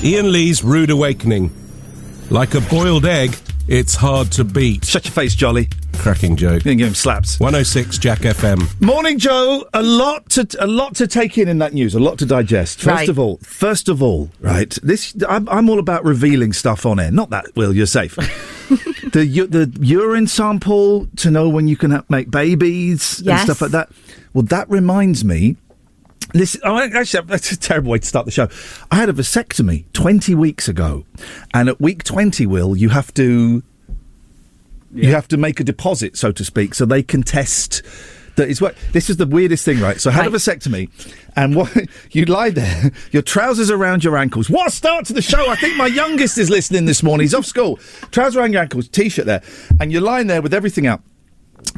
Iain Lee's Rude Awakening. Like a boiled egg, it's hard to beat. Shut your face, Jolly. Cracking joke. You can give him slaps. 106 Jack FM. Morning, Joe. A lot to take in that news. A lot to digest. First of all, right. I'm all about revealing stuff on air. Not that, Will. You're safe. the urine sample to know when you can make babies and stuff like that. Well, that reminds me. Actually, that's a terrible way to start the show. I had a vasectomy 20 weeks ago, and at week 20, Will, you have to make a deposit, so to speak, so they can test that it's what. This is the weirdest thing, right? So I had a vasectomy, and you lie there, your trousers around your ankles. What a start to the show! I think my youngest is listening this morning. He's off school. Trousers around your ankles, t-shirt there, and you're lying there with everything out.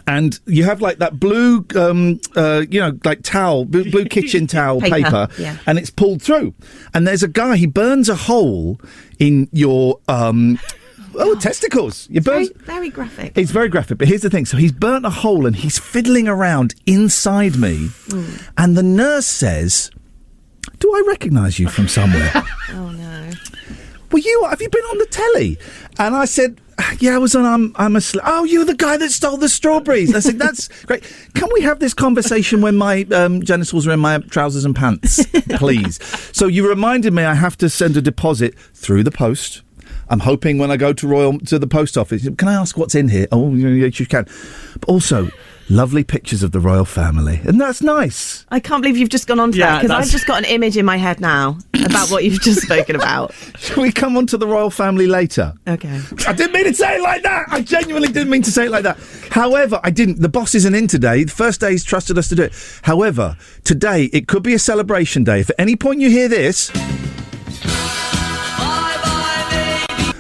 And you have like that blue, like towel, blue kitchen towel paper, and it's pulled through. And there's a guy, he burns a hole in your, testicles. Very graphic. It's very graphic, but here's the thing. So he's burnt a hole and he's fiddling around inside me. And the nurse says, "Do I recognise you from somewhere?" Oh, no. Well, have you been on the telly? And I said, "Yeah, I was on Oh, you're the guy that stole the strawberries." I said, "That's great. Can we have this conversation when my genitals are in my trousers and pants, please?" So you reminded me I have to send a deposit through the post. I'm hoping when I go to the post office, can I ask what's in here? Oh, yes, you can. But also, lovely pictures of the royal family. And that's nice. I can't believe you've just gone on to that, because I've just got an image in my head now about what you've just spoken about. Shall we come on to the royal family later? Okay. I didn't mean to say it like that. I genuinely didn't mean to say it like that. However, I didn't. The boss isn't in today. The first day he's trusted us to do it. However, today it could be a celebration day. If at any point you hear this,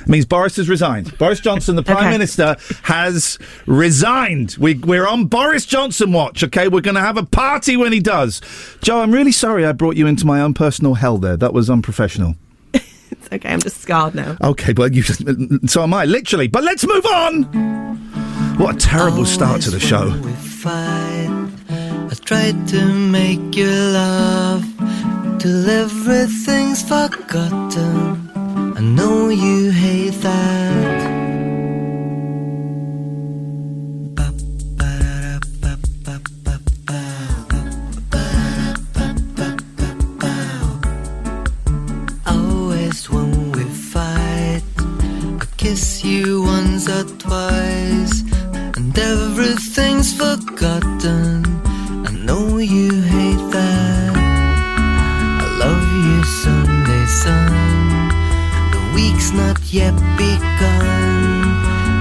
means Boris has resigned. Boris Johnson, the Prime Minister, has resigned. We're on Boris Johnson watch, okay? We're going to have a party when he does. Joe, I'm really sorry I brought you into my own personal hell there. That was unprofessional. It's okay, I'm just scarred now. Okay, but so am I, literally. But let's move on! What a terrible start to the show. We fight. I tried to make you laugh till everything's forgotten. I know you hate that. Always when we fight, I kiss you once or twice, and everything's forgotten. I know you hate that. I love you Sunday, sun. Week's not yet begun,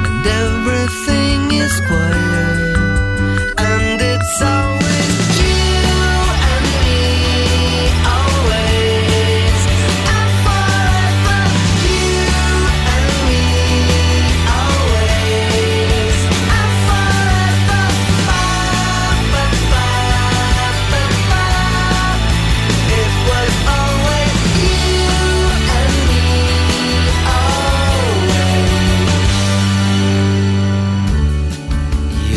and everything is quiet, and it's always you and me, always and forever. You and me, always and forever. Ba, ba, ba, ba, ba. It was always you and me.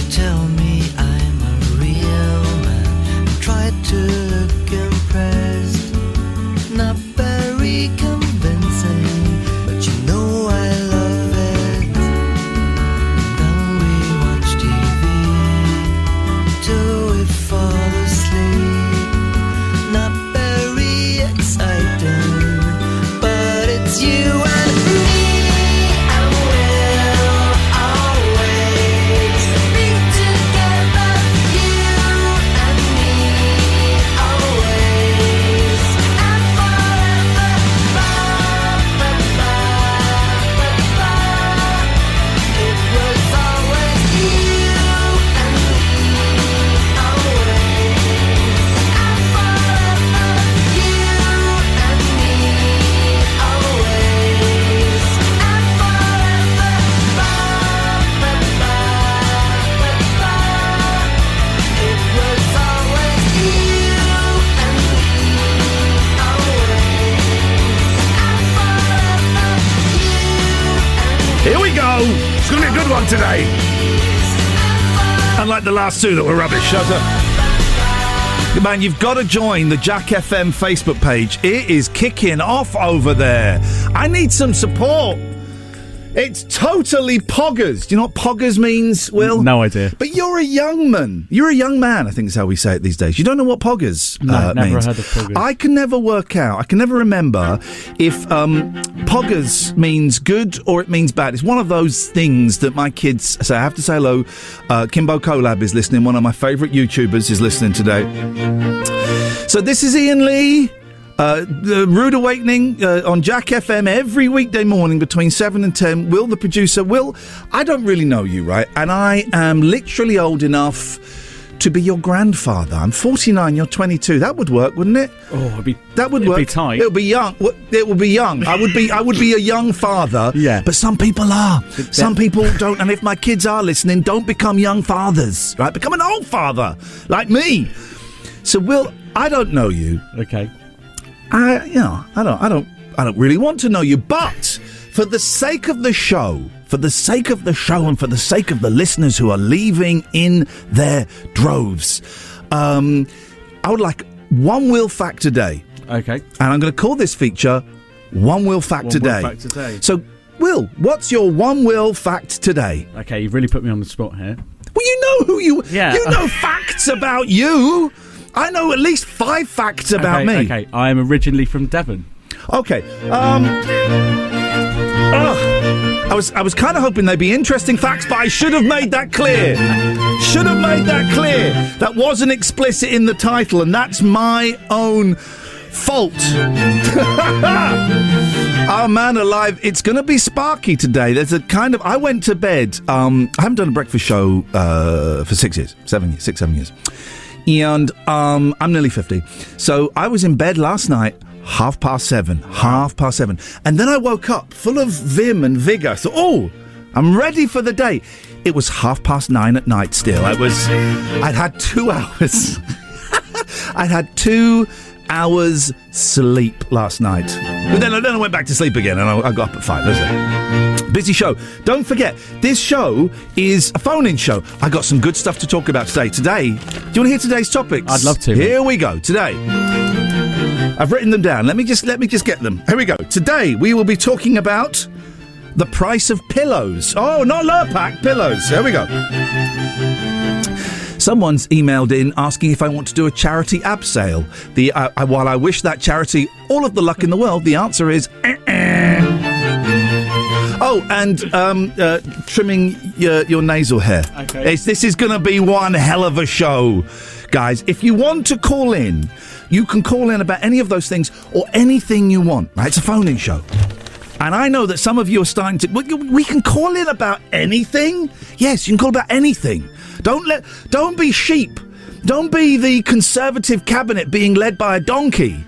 Tell me I'm a real man. Try to look impressed, not very convincing, but you know I love it. Then we watch TV till we fall asleep. Not very exciting, but it's you and me. Here we go. It's going to be a good one today. Unlike the last two that were rubbish. Shut up. Man, you've got to join the Jack FM Facebook page. It is kicking off over there. I need some support. It's totally poggers. Do you know what poggers means, Will? No idea. But you're a young man. You're a young man, I think is how we say it these days. You don't know what poggers never means. heard of poggers. I can never work out. I can never remember if poggers means good or it means bad. It's one of those things that my kids say. I have to say hello. Kimbo Collab is listening. One of my favourite YouTubers is listening today. So this is Iain Lee. The Rude Awakening on Jack FM every weekday morning between 7 and 10. Will, the producer, Will, I don't really know you, right? And I am literally old enough to be your grandfather. I'm 49, you're 22. That would work, wouldn't it? Oh, that would work. It'd be tight. It would be young. It would be young. I would be a young father. Yeah. But some people are. Some people don't. And if my kids are listening, don't become young fathers, right? Become an old father, like me. So, Will, I don't know you. Okay. I don't really want to know you, but for the sake of the show, and for the sake of the listeners who are leaving in their droves, I would like one Will fact today. Okay. And I'm going to call this feature One Will Fact Today. Will fact today. So, Will, what's your one Will fact today? Okay, you've really put me on the spot here. Well, you know who you... Yeah. You know facts about you. I know at least 5 facts about me. Okay, I am originally from Devon. Okay. I was kind of hoping they'd be interesting facts, but I should have made that clear. That wasn't explicit in the title, and that's my own fault. Oh, man alive. It's going to be sparky today. There's a kind of... I went to bed. I haven't done a breakfast show for 7 years. And I'm nearly 50. So I was in bed last night, 7:30. And then I woke up full of vim and vigour. So, I'm ready for the day. It was 9:30 at night still. I'd had 2 hours. I'd had 2 hours sleep last night. But then I went back to sleep again and I got up at 5. That's it. Busy show. Don't forget, this show is a phone-in show. I got some good stuff to talk about today. Today, do you want to hear today's topics? I'd love to. Here we go. Today, I've written them down. Let me just get them. Here we go. Today, we will be talking about the price of pillows. Oh, not Lurpak, pillows. Here we go. Someone's emailed in asking if I want to do a charity ab sale. While I wish that charity all of the luck in the world, the answer is Oh, and trimming your nasal hair. Okay. This is going to be one hell of a show, guys. If you want to call in, you can call in about any of those things or anything you want. Right? It's a phone-in show. And I know that some of you are starting to... We can call in about anything. Yes, you can call about anything. Don't be sheep. Don't be the Conservative cabinet being led by a donkey.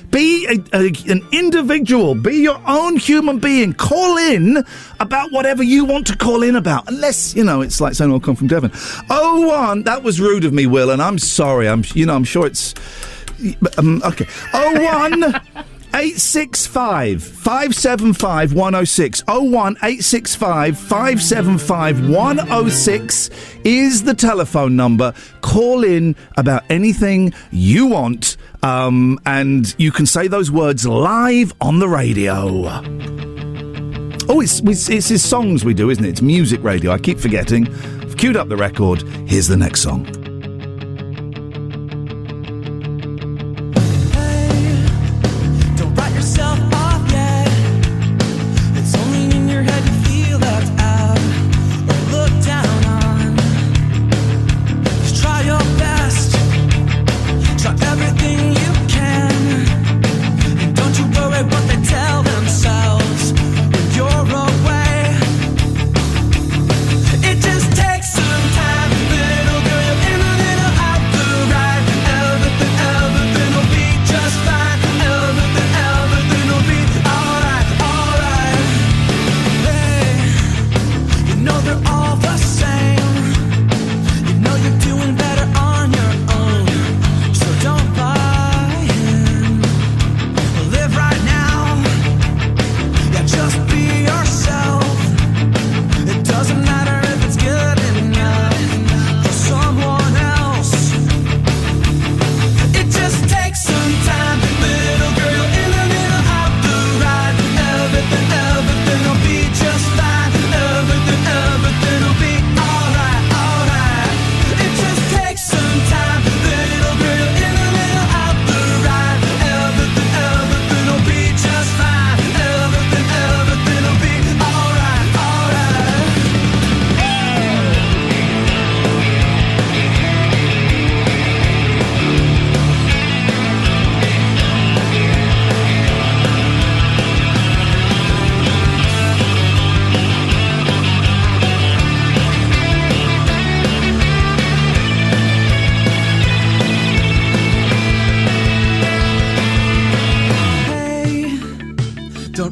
Be an individual. Be your own human being. Call in about whatever you want to call in about. Unless, it's like saying I'll come from Devon. 01, that was rude of me, Will, and I'm sorry. I'm sure it's... okay. 01... 865 575 106 01 865 575 106 is the telephone number. Call in about anything you want, and you can say those words live on the radio. Oh, it's his songs we do, isn't it? It's music radio. I keep forgetting. I've queued up the record. Here's the next song. It just takes some time, little girl.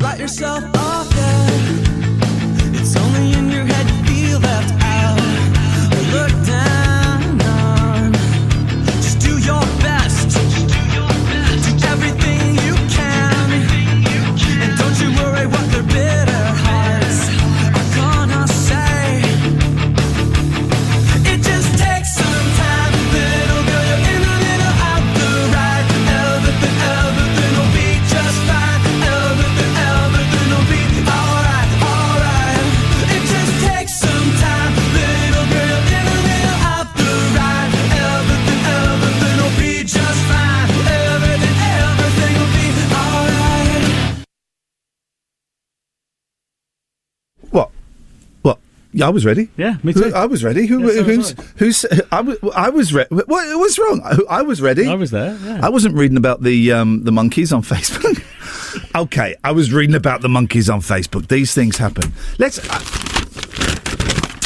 write yourself off, yeah. It's only in your head you feel left out or looked down on. Just do your best. Do everything you can. And don't you worry what their bitter hearts are gonna say. It just takes some time, little girl. You're in the middle of the ride. Everything will be just fine. Everything will be alright, alright. It just takes some time, little girl. You're in the middle of the ride. Everything will be just fine. Everything will be alright. What? Yeah, I was ready. Yeah, me too. I was ready. I was ready. What was wrong? I was ready. I was there. Yeah. I wasn't reading about the monkeys on Facebook. Okay, I was reading about the monkeys on Facebook. These things happen.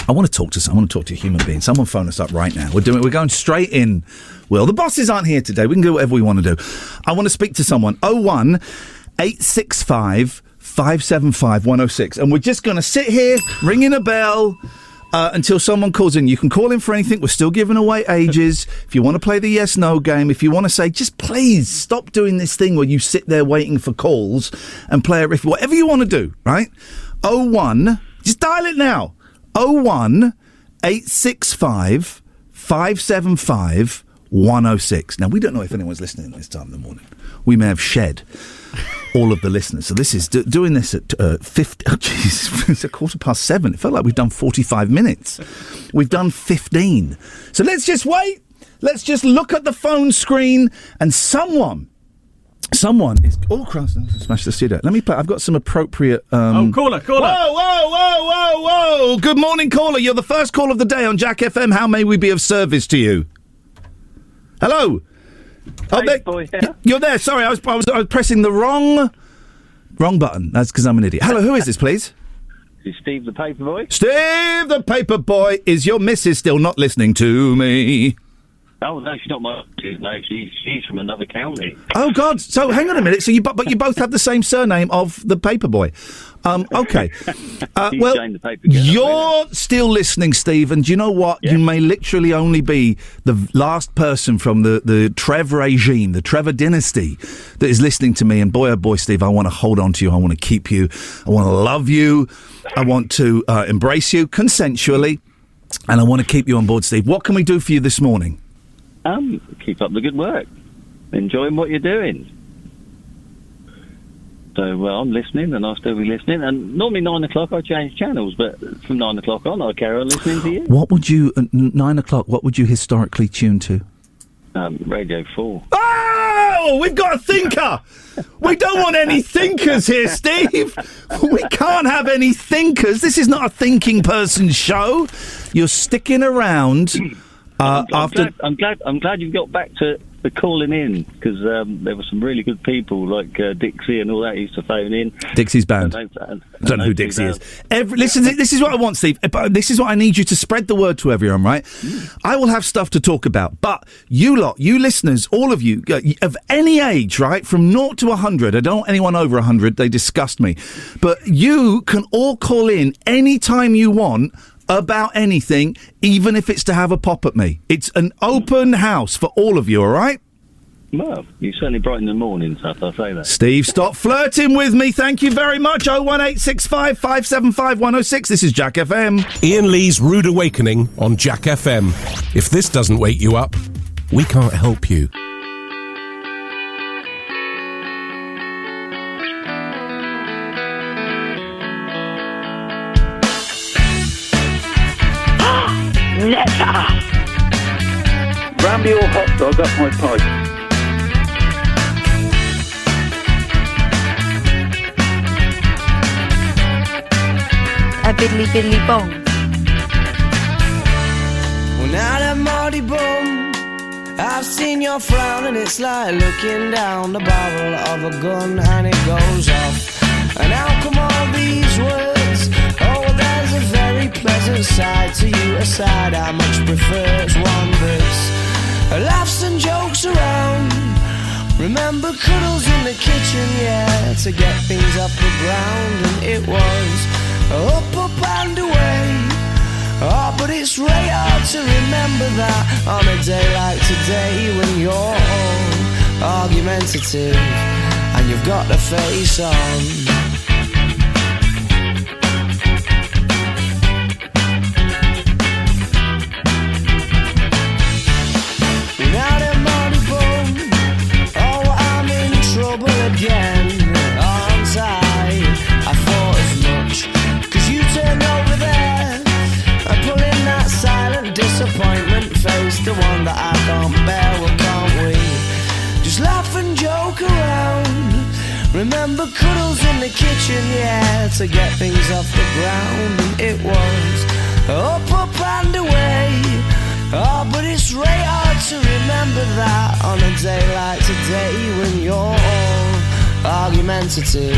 I want to talk to someone. I want to talk to a human being. Someone phone us up right now. We're going straight in. Will, the bosses aren't here today. We can do whatever we want to do. I want to speak to someone. 01865 575 106. And we're just going to sit here, ringing a bell, until someone calls in. You can call in for anything. We're still giving away ages. If you want to play the yes-no game, if you want to say, just please stop doing this thing where you sit there waiting for calls and play a riff, whatever you want to do, right? 01, just dial it now. 01865 575 106. Now, we don't know if anyone's listening at this time in the morning. We may have shed all of the listeners. So this is doing this at 50. Oh, jeez, it's a 7:15. It felt like we've done 45 minutes. We've done 15. So let's just wait. Let's just look at the phone screen and someone is. Oh, Christ! Smash the studio. Let me play. I've got some appropriate. Caller. Whoa! Good morning, caller. You're the first call of the day on Jack FM. How may we be of service to you? Hello. Oh, Hey, boy, yeah. You're there. Sorry, I was pressing the wrong button. That's because I'm an idiot. Hello, who is this, please? Is Steve the Paperboy? Steve the Paperboy. Is your missus still not listening to me? Oh, no, she's not my... No, she's from another county. Oh, God. So, hang on a minute. So, but you both have the same surname of the Paperboy. Okay. Well, Jane the Paper Girl, you're still listening, Steve, and do you know what? Yeah. You may literally only be the last person from the Trev regime, the Trevor dynasty, that is listening to me. And boy, oh boy, Steve, I want to hold on to you. I want to keep you. I want to love you. I want to embrace you consensually. And I want to keep you on board, Steve. What can we do for you this morning? Keep up the good work. Enjoying what you're doing. So, well, I'm listening, and I'll still be listening. And normally 9 o'clock I change channels, but from 9 o'clock on I carry on listening to you. What would you, 9 o'clock, what would you historically tune to? Radio 4. Oh, we've got a thinker! We don't want any thinkers here, Steve! We can't have any thinkers. This is not a thinking person's show. You're sticking around... I'm glad you've got back to the calling in, because there were some really good people like Dixie and all that used to phone in. Dixie's band. I don't know who Dixie is. Listen, this is what I want, Steve. This is what I need you to spread the word to everyone, right? I will have stuff to talk about, but you lot, you listeners, all of you, of any age, right, from 0 to 100, I don't want anyone over 100, they disgust me, but you can all call in anytime you want about anything, even if it's to have a pop at me. It's an open house for all of you, all right? Well, you certainly brighten the morning, so I'll say that. Steve, stop flirting with me. Thank you very much. 01865 575 106. This is Jack FM. Iain Lee's Rude Awakening on Jack FM. If this doesn't wake you up, we can't help you. Brandy or hot dog up my pipe. A biddly biddly bong. Well, now that Marty Bum, I've seen your frown, and it's like looking down the barrel of a gun and it goes off. And how come all these words? Oh, there's a very pleasant side to you, a side I much prefer. It's one that's laughs and jokes around. Remember cuddles in the kitchen, yeah, to get things up a ground, and it was up and away. Oh, but it's really hard to remember that on a day like today when you're all argumentative and you've got the face on. Again, aren't I thought as much, 'cause you turned over there and pulling that silent disappointment face, the one that I can't bear. Well, can't we just laugh and joke around? Remember cuddles in the kitchen, yeah, to get things off the ground, and it was up and away. Oh, but it's really hard to remember that on a day like today when you're all argumentative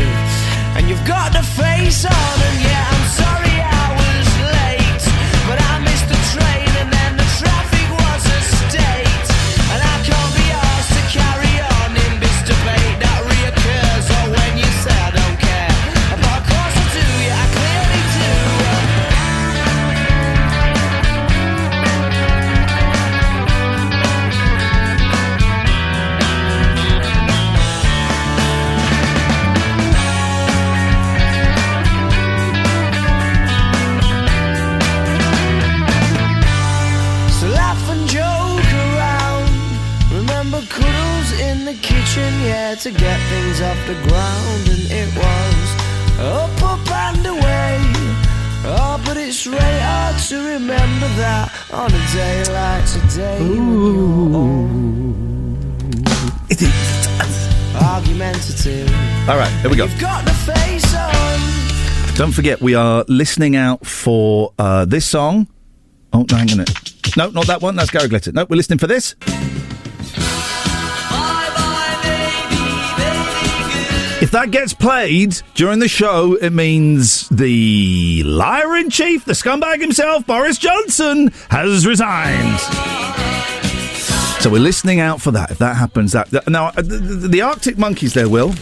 and you've got the face on. And yeah, I'm sorry I was late, but I missed the train and then the traffic was a state, and I can't be asked to carry on in this debate that reoccurs. Or when you say I don't care, but of course I do, yeah, I clearly do. Yeah, to get things off the ground, and it was up and away. Oh, but it's really hard to remember that on a day like today when you're argumentative. All right, here we go. You've got the face on. Don't forget, we are listening out for this song. Oh, no, hang on a minute. No, not that one. That's Gary Glitter. No, we're listening for this. If that gets played during the show, it means the liar-in-chief, the scumbag himself, Boris Johnson, has resigned. So we're listening out for that. If that happens, now the Arctic Monkeys there, Will,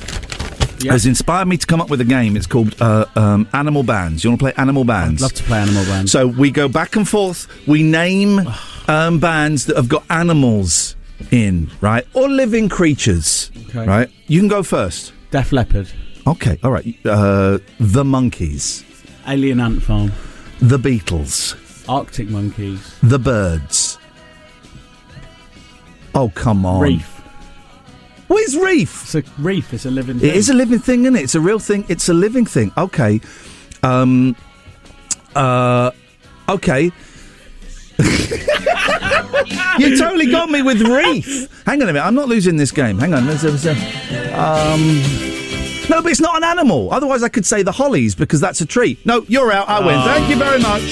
has inspired me to come up with a game. It's called Animal Bands. You want to play Animal Bands? I'd love to play Animal Bands. So we go back and forth. We name bands that have got animals in, right? Or living creatures, right? You can go first. Def Leppard. Okay, all right. The Monkeys. Alien Ant Farm. The Beatles. Arctic Monkeys. The Birds. Oh, come on. Reef. What is reef? It's a reef. It's a living thing. It is a living thing, isn't it? It's a real thing. It's a living thing. Okay. Okay. You totally got me with reef. Hang on a minute. I'm not losing this game. Hang on. No, but it's not an animal. Otherwise, I could say the Hollies because that's a tree. No, you're out. I win. Thank you very much.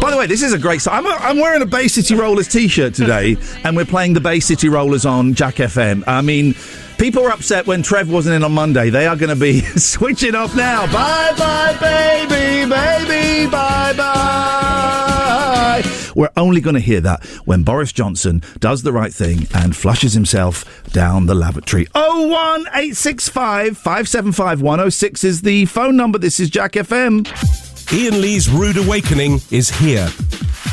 By the way, this is a great song. I'm wearing a Bay City Rollers T-shirt today, and we're playing the Bay City Rollers on Jack FM. I mean, people were upset when Trev wasn't in on Monday. They are going to be switching off now. Bye-bye, baby, baby, bye-bye. We're only going to hear that when Boris Johnson does the right thing and flushes himself down the lavatory. 01865 575 106 is the phone number. This is Jack FM. Iain Lee's Rude Awakening is here.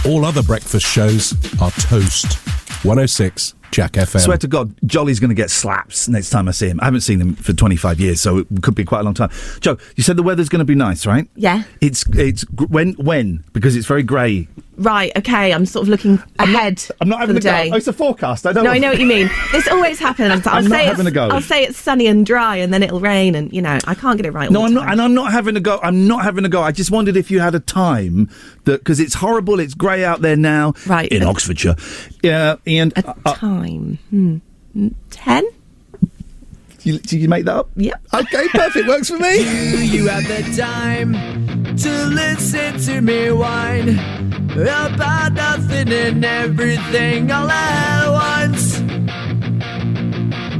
All other breakfast shows are toast. 106 Jack FM. Swear to God, Jolly's going to get slaps next time I see him. I haven't seen him for 25 years, so it could be quite a long time. Joe, you said the weather's going to be nice, right? Yeah. It's when? Because it's very grey. Right, okay, I'm sort of looking ahead. I'm not having a go. Oh, it's a forecast. I know what you mean. This always happens. I'm not having a go. I'll say it's sunny and dry, and then it'll rain, and, I can't get it right all the time. No, I'm not having a go. I'm not having a go. I just wondered if you had a time, because it's horrible, it's grey out there now. Right. In Oxfordshire. Yeah, and... A time? 10? Did you make that up? Yep. Okay, perfect. Works for me. Do you have the time to listen to me whine about nothing and everything all at once?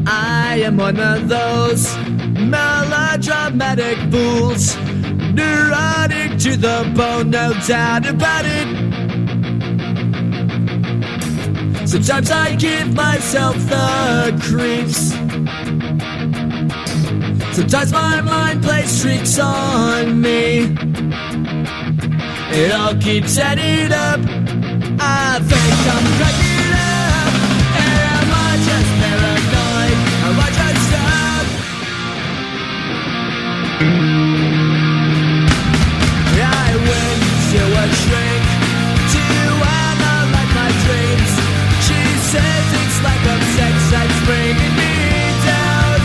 I am one of those melodramatic fools, neurotic to the bone, no doubt about it. Sometimes I give myself the creeps. Sometimes my mind plays tricks on me. It all keeps adding up. I think I'm cracking up. Am I just paranoid? Am I just up? I went to a shrink to analyze my dreams. She says it's like a sex that's bringing me down.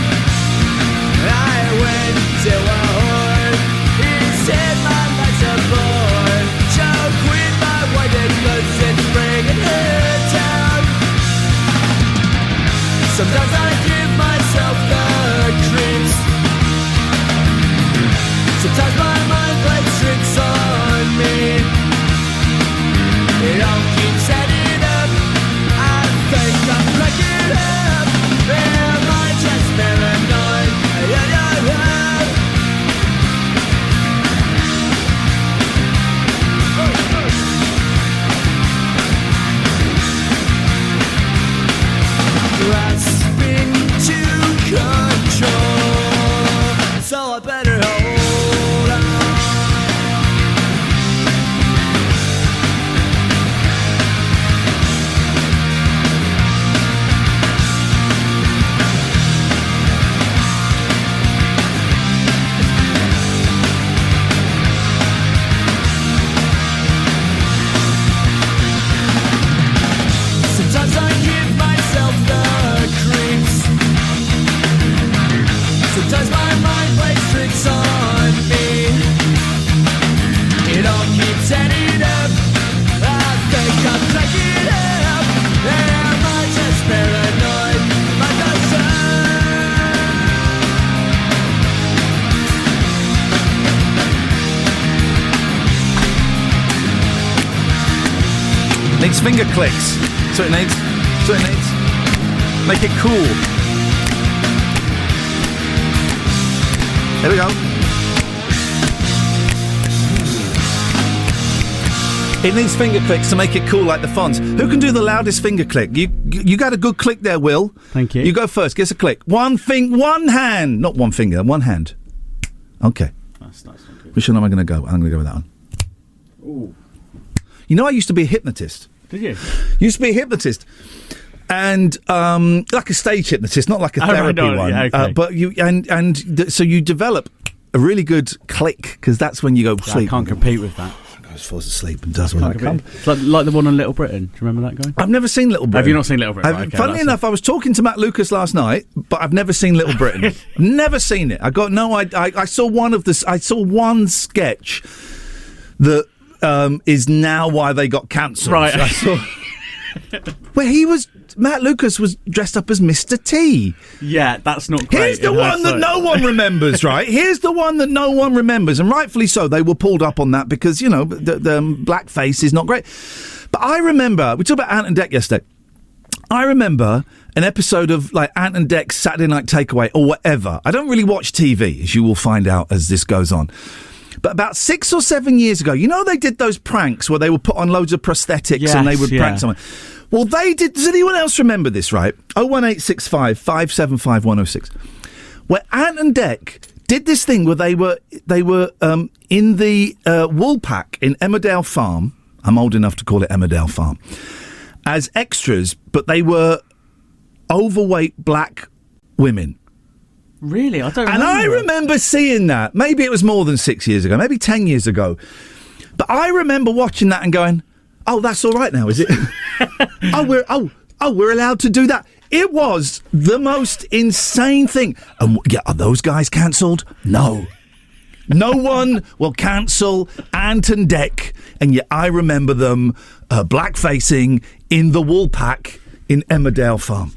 I went to a whore. He said my life's a bore. Choke with my white cause it's bringing her down. Sometimes I give myself the creeps. Sometimes my mind plays tricks on me. It all keeps adding up. I think I'm cracking up. Am I just paranoid? Grasping to control, so I better hold on. Sometimes I give myself the creeps. Sometimes my mind plays tricks on me. It all keeps adding up. I think I'm cracking up. Am I just paranoid? Am I just Needs finger clicks. So it needs. So it needs. Make it cool. Here we go. It needs finger clicks to make it cool like the Fonz. Who can do the loudest finger click? You got a good click there, Will. Thank you. You go first. Give us a click. One hand. Not one finger, one hand. Okay. That's not good. Which one am I going to go? I'm going to go with that one. Ooh. You know, I used to be a hypnotist. Did you? Used to be a hypnotist. And like a stage hypnotist, not like a therapy one. Yeah, okay. But so you develop a really good click because that's when you go Yeah, sleep. I can't compete with that. Goes falls asleep and does all that. It's like the one on Little Britain. Do you remember that guy? I've never seen Little Britain. Have you not seen Little Britain? Right, okay, funnily enough, I was talking to Matt Lucas last night, but I've never seen Little Britain. Never seen it. I got no. I saw one of this. I saw one sketch that is now why they got cancelled. Right. I saw where Matt Lucas was dressed up as Mr. T. Yeah, that's not great. Here's the one that no one remembers, right? Here's the one that no one remembers, and rightfully so. They were pulled up on that because, you know, the blackface is not great. But I remember, we talked about Ant and Dec yesterday. I remember an episode of like Ant and Dec's Saturday Night Takeaway or whatever. I don't really watch TV, as you will find out as this goes on. But about 6 or 7 years ago, you know, they did those pranks where they would put on loads of prosthetics and they would prank someone. Well, they did. Does anyone else remember this, right? 01865 575 106. Where Ant and Dec did this thing where they were in the wool pack in Emmerdale Farm. I'm old enough to call it Emmerdale Farm. As extras, but they were overweight black women. Really? I don't remember. And I remember seeing that. Maybe it was more than 6 years ago, maybe 10 years ago. But I remember watching that and going, oh, that's all right now, is it? we're allowed to do that. It was the most insane thing. And are those guys cancelled? No. No one will cancel Ant and Dec. And yet I remember them black-facing in the wool pack in Emmerdale Farm.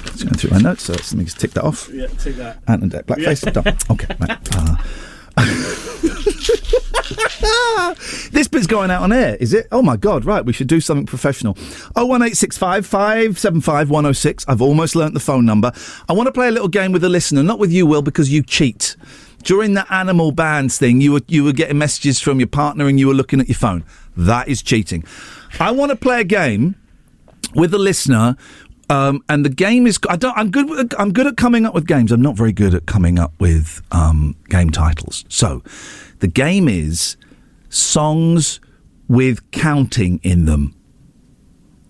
Just going through my notes, so let me just tick that off. Yeah, tick that. Ant and Dec, blackface, done. Okay, right. This bit's going out on air, is it? Oh my God, right, we should do something professional. 01865 575 106. I've almost learnt the phone number. I want to play a little game with a listener, not with you, Will, because you cheat. During the animal bands thing, you were getting messages from your partner and you were looking at your phone. That is cheating. I want to play a game with a listener And the game is. I'm good at coming up with games. I'm not very good at coming up with game titles. So, the game is songs with counting in them.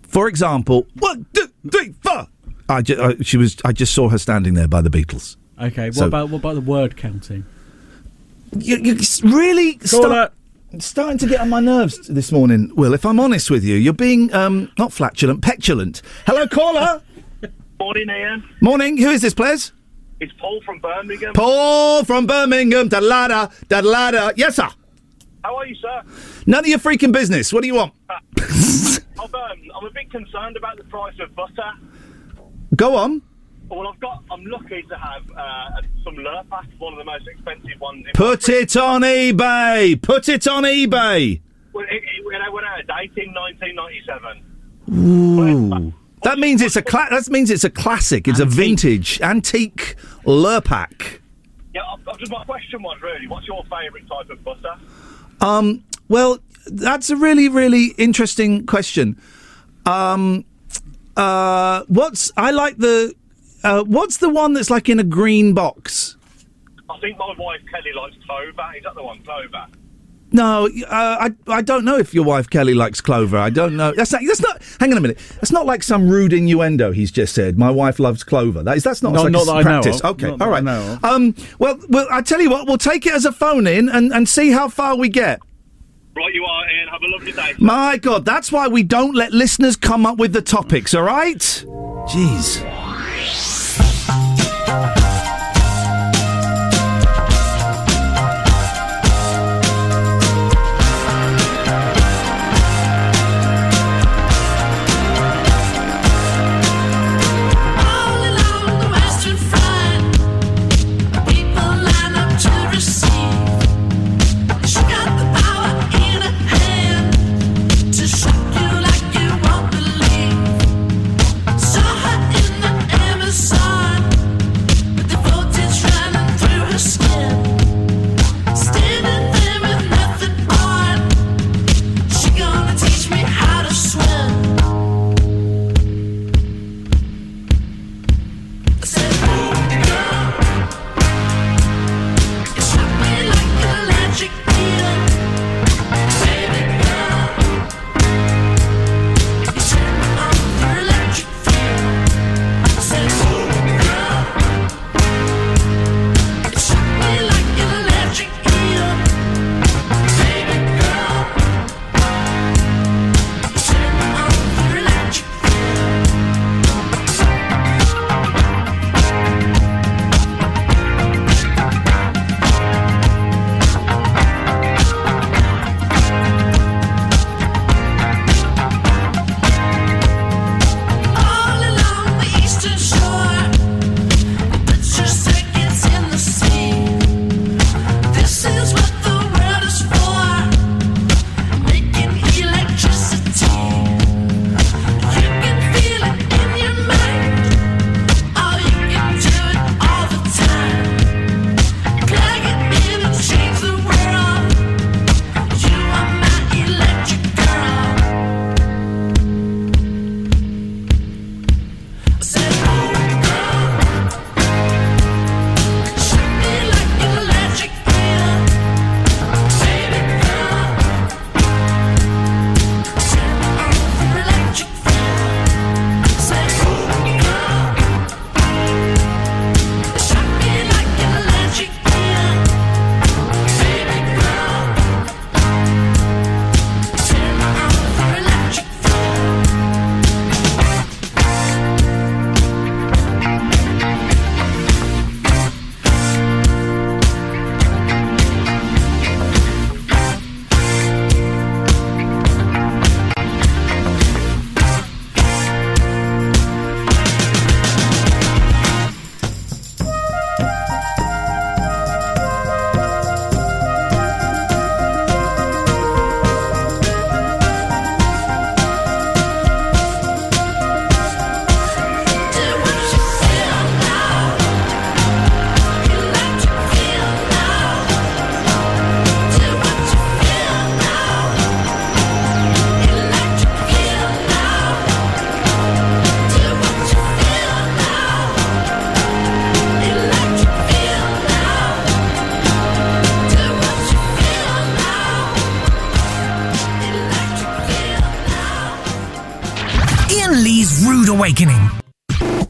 For example, 1, 2, 3, 4. I just saw her standing there by the Beatles. Okay. What about the word counting? You really starting to get on my nerves this morning, Will. If I'm honest with you, you're being not flatulent, petulant. Hello, caller. Morning, Iain. Morning. Who is this, please? It's Paul from Birmingham. Paul from Birmingham. Da-la-da, da-la-da. Yes, sir. How are you, sir? None of your freaking business. What do you want? I'm a bit concerned about the price of butter. Go on. Well, I'm lucky to have some Lurpak, one of the most expensive ones. Put it on eBay. Put it on eBay. Well, it went out of date in 1997. Ooh. That means it's a classic. It's a vintage, antique Lurpak. Yeah, my question was really, what's your favourite type of butter? Well, that's a really, really interesting question. What's the one that's like in a green box? I think my wife Kelly likes Clover. Is that the one, Clover? No, I don't know if your wife Kelly likes Clover. I don't know. That's not. Hang on a minute. That's not like some rude innuendo he's just said. My wife loves Clover. That's not. No, like not that practice. I know of. Okay, Not all that I right. know of. Well, I tell you what. We'll take it as a phone in and see how far we get. Right, you are, Iain. Have a lovely day. My God, that's why we don't let listeners come up with the topics. All right? Jeez. To shock you like you won't believe. Saw her in the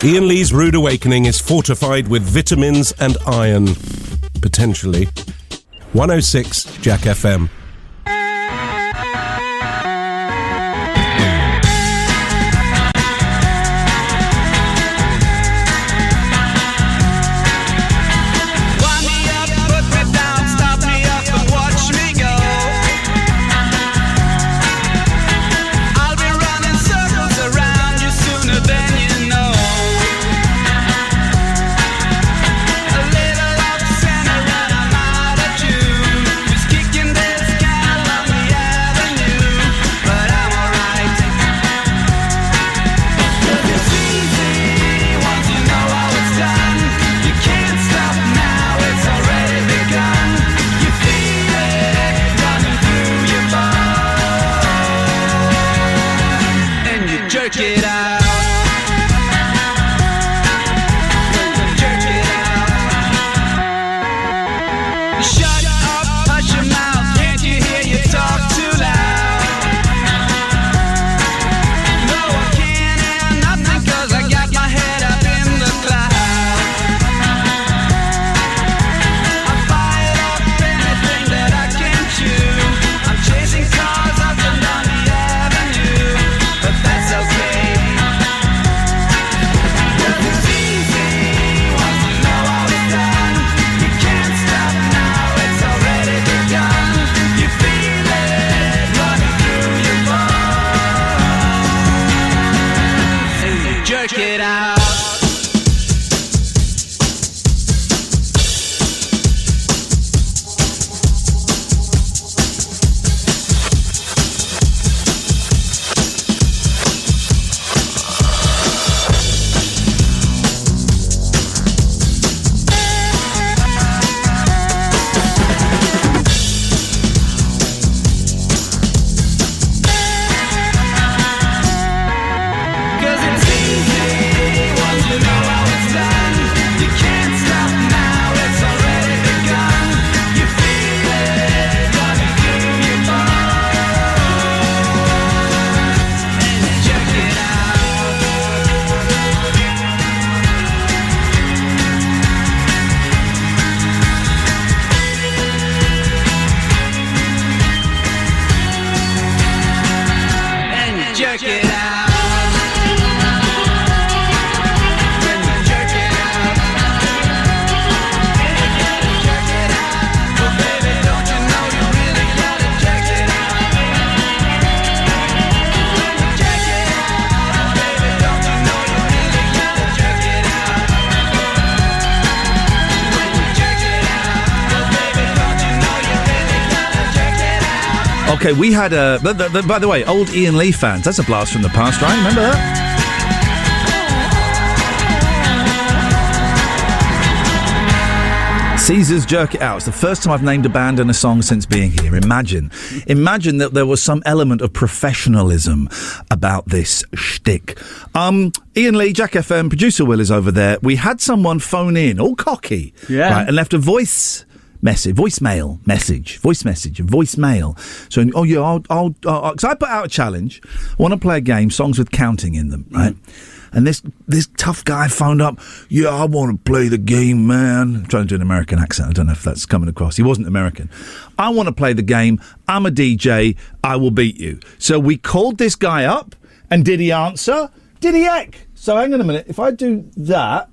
Iain Lee's Rude Awakening is fortified with vitamins and iron. Potentially. 106 Jack FM. Okay, we had a... by the way, old Iain Lee fans, that's a blast from the past, right? Remember that? Caesar's Jerk It Out. It's the first time I've named a band and a song since being here. Imagine that there was some element of professionalism about this shtick. Iain Lee, Jack FM, producer Will is over there. We had someone phone in, all cocky, right, and left a voicemail message. So, because I put out a challenge. I want to play a game, songs with counting in them, right? And this tough guy phoned up, yeah, I want to play the game, man. I'm trying to do an American accent. I don't know if that's coming across. He wasn't American. I want to play the game. I'm a DJ. I will beat you. So we called this guy up, and did he answer? Did he heck? So hang on a minute. If I do that...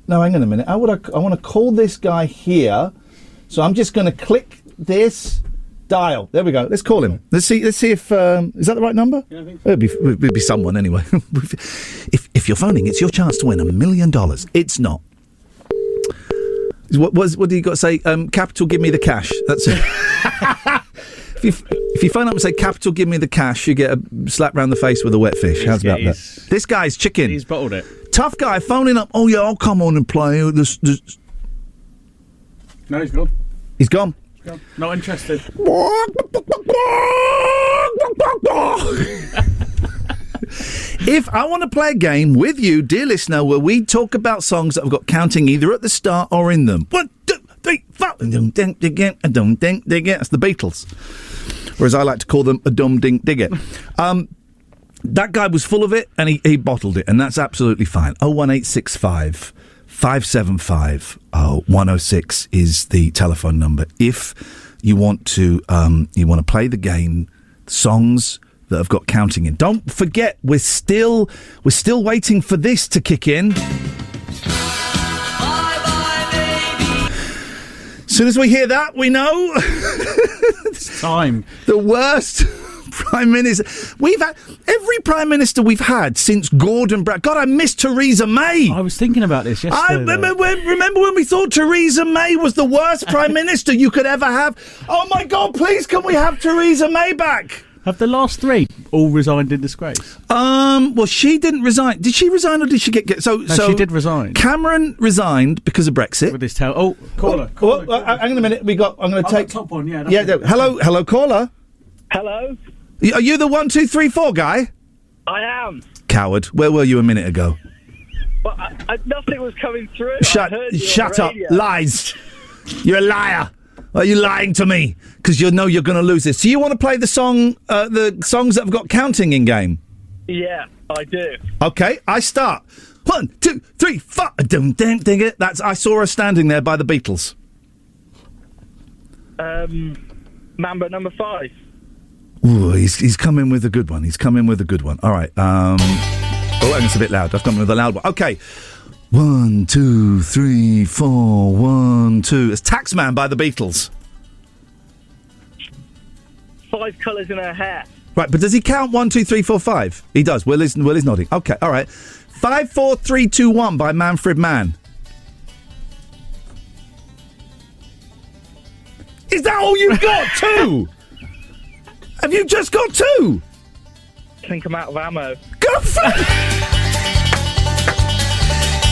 No, hang on a minute. I want to call this guy here. So I'm just going to click this... dial. There we go. Let's call him. Let's see if is that the right number? Yeah, I think so. It'll be someone anyway. If you're phoning, it's your chance to win $1 million. It's not. What do you got to say? Capital, give me the cash. That's it. If you phone up and say capital, give me the cash, you get a slap round the face with a wet fish. How's about that? This guy's chicken. He's bottled it. Tough guy phoning up. Oh yeah, I'll come on and play. This. No, he's gone. He's gone. Not interested. If I want to play a game with you, dear listener, where we talk about songs that have got counting either at the start or in them. 1, 2, 3, 4. That's the Beatles. Or as I like to call them, a dum ding digger. That guy was full of it, and he bottled it, and that's absolutely fine. 01865 575 106 is the telephone number. If you want to play the game, songs that have got counting in. Don't forget, we're still waiting for this to kick in. As soon as we hear that, we know it's time. The worst Prime Minister we've had. Every Prime Minister we've had since Gordon Brown. God, I miss Theresa May. I was thinking about this yesterday. Remember when we thought Theresa May was the worst Prime Minister you could ever have? Oh my God, please can we have Theresa May back? Have the last three all resigned in disgrace? Well, she didn't resign. Did she resign or did she get so? No, she did resign. Cameron resigned because of Brexit. With his tail. Oh, caller. Hang on a minute. I'm going to take top one. Yeah. Hello, caller. Hello. Are you the 1, 2, 3, 4 guy? I am. Coward. Where were you a minute ago? Well, nothing was coming through. Shut up. Lies. You're a liar. Are you lying to me? Because you know you're going to lose this. So you want to play the songs that have got counting in game? Yeah, I do. Okay, I start. 1, 2, 3, 4. Ding it. That's I Saw Her Standing There by the Beatles. Mambo number 5. Ooh, he's coming with a good one. All right. And it's a bit loud. I've come with a loud one. Okay. 1, 2, 3, 4. 1, 2. It's Taxman by the Beatles. 5 colours in her hair. Right, but does he count 1, 2, 3, 4, 5? He does. Will is nodding. Okay, all right. 5, 4, 3, 2, 1 by Manfred Mann. Is that all you've got? 2? Have you just got 2? I think I'm out of ammo. Go for it!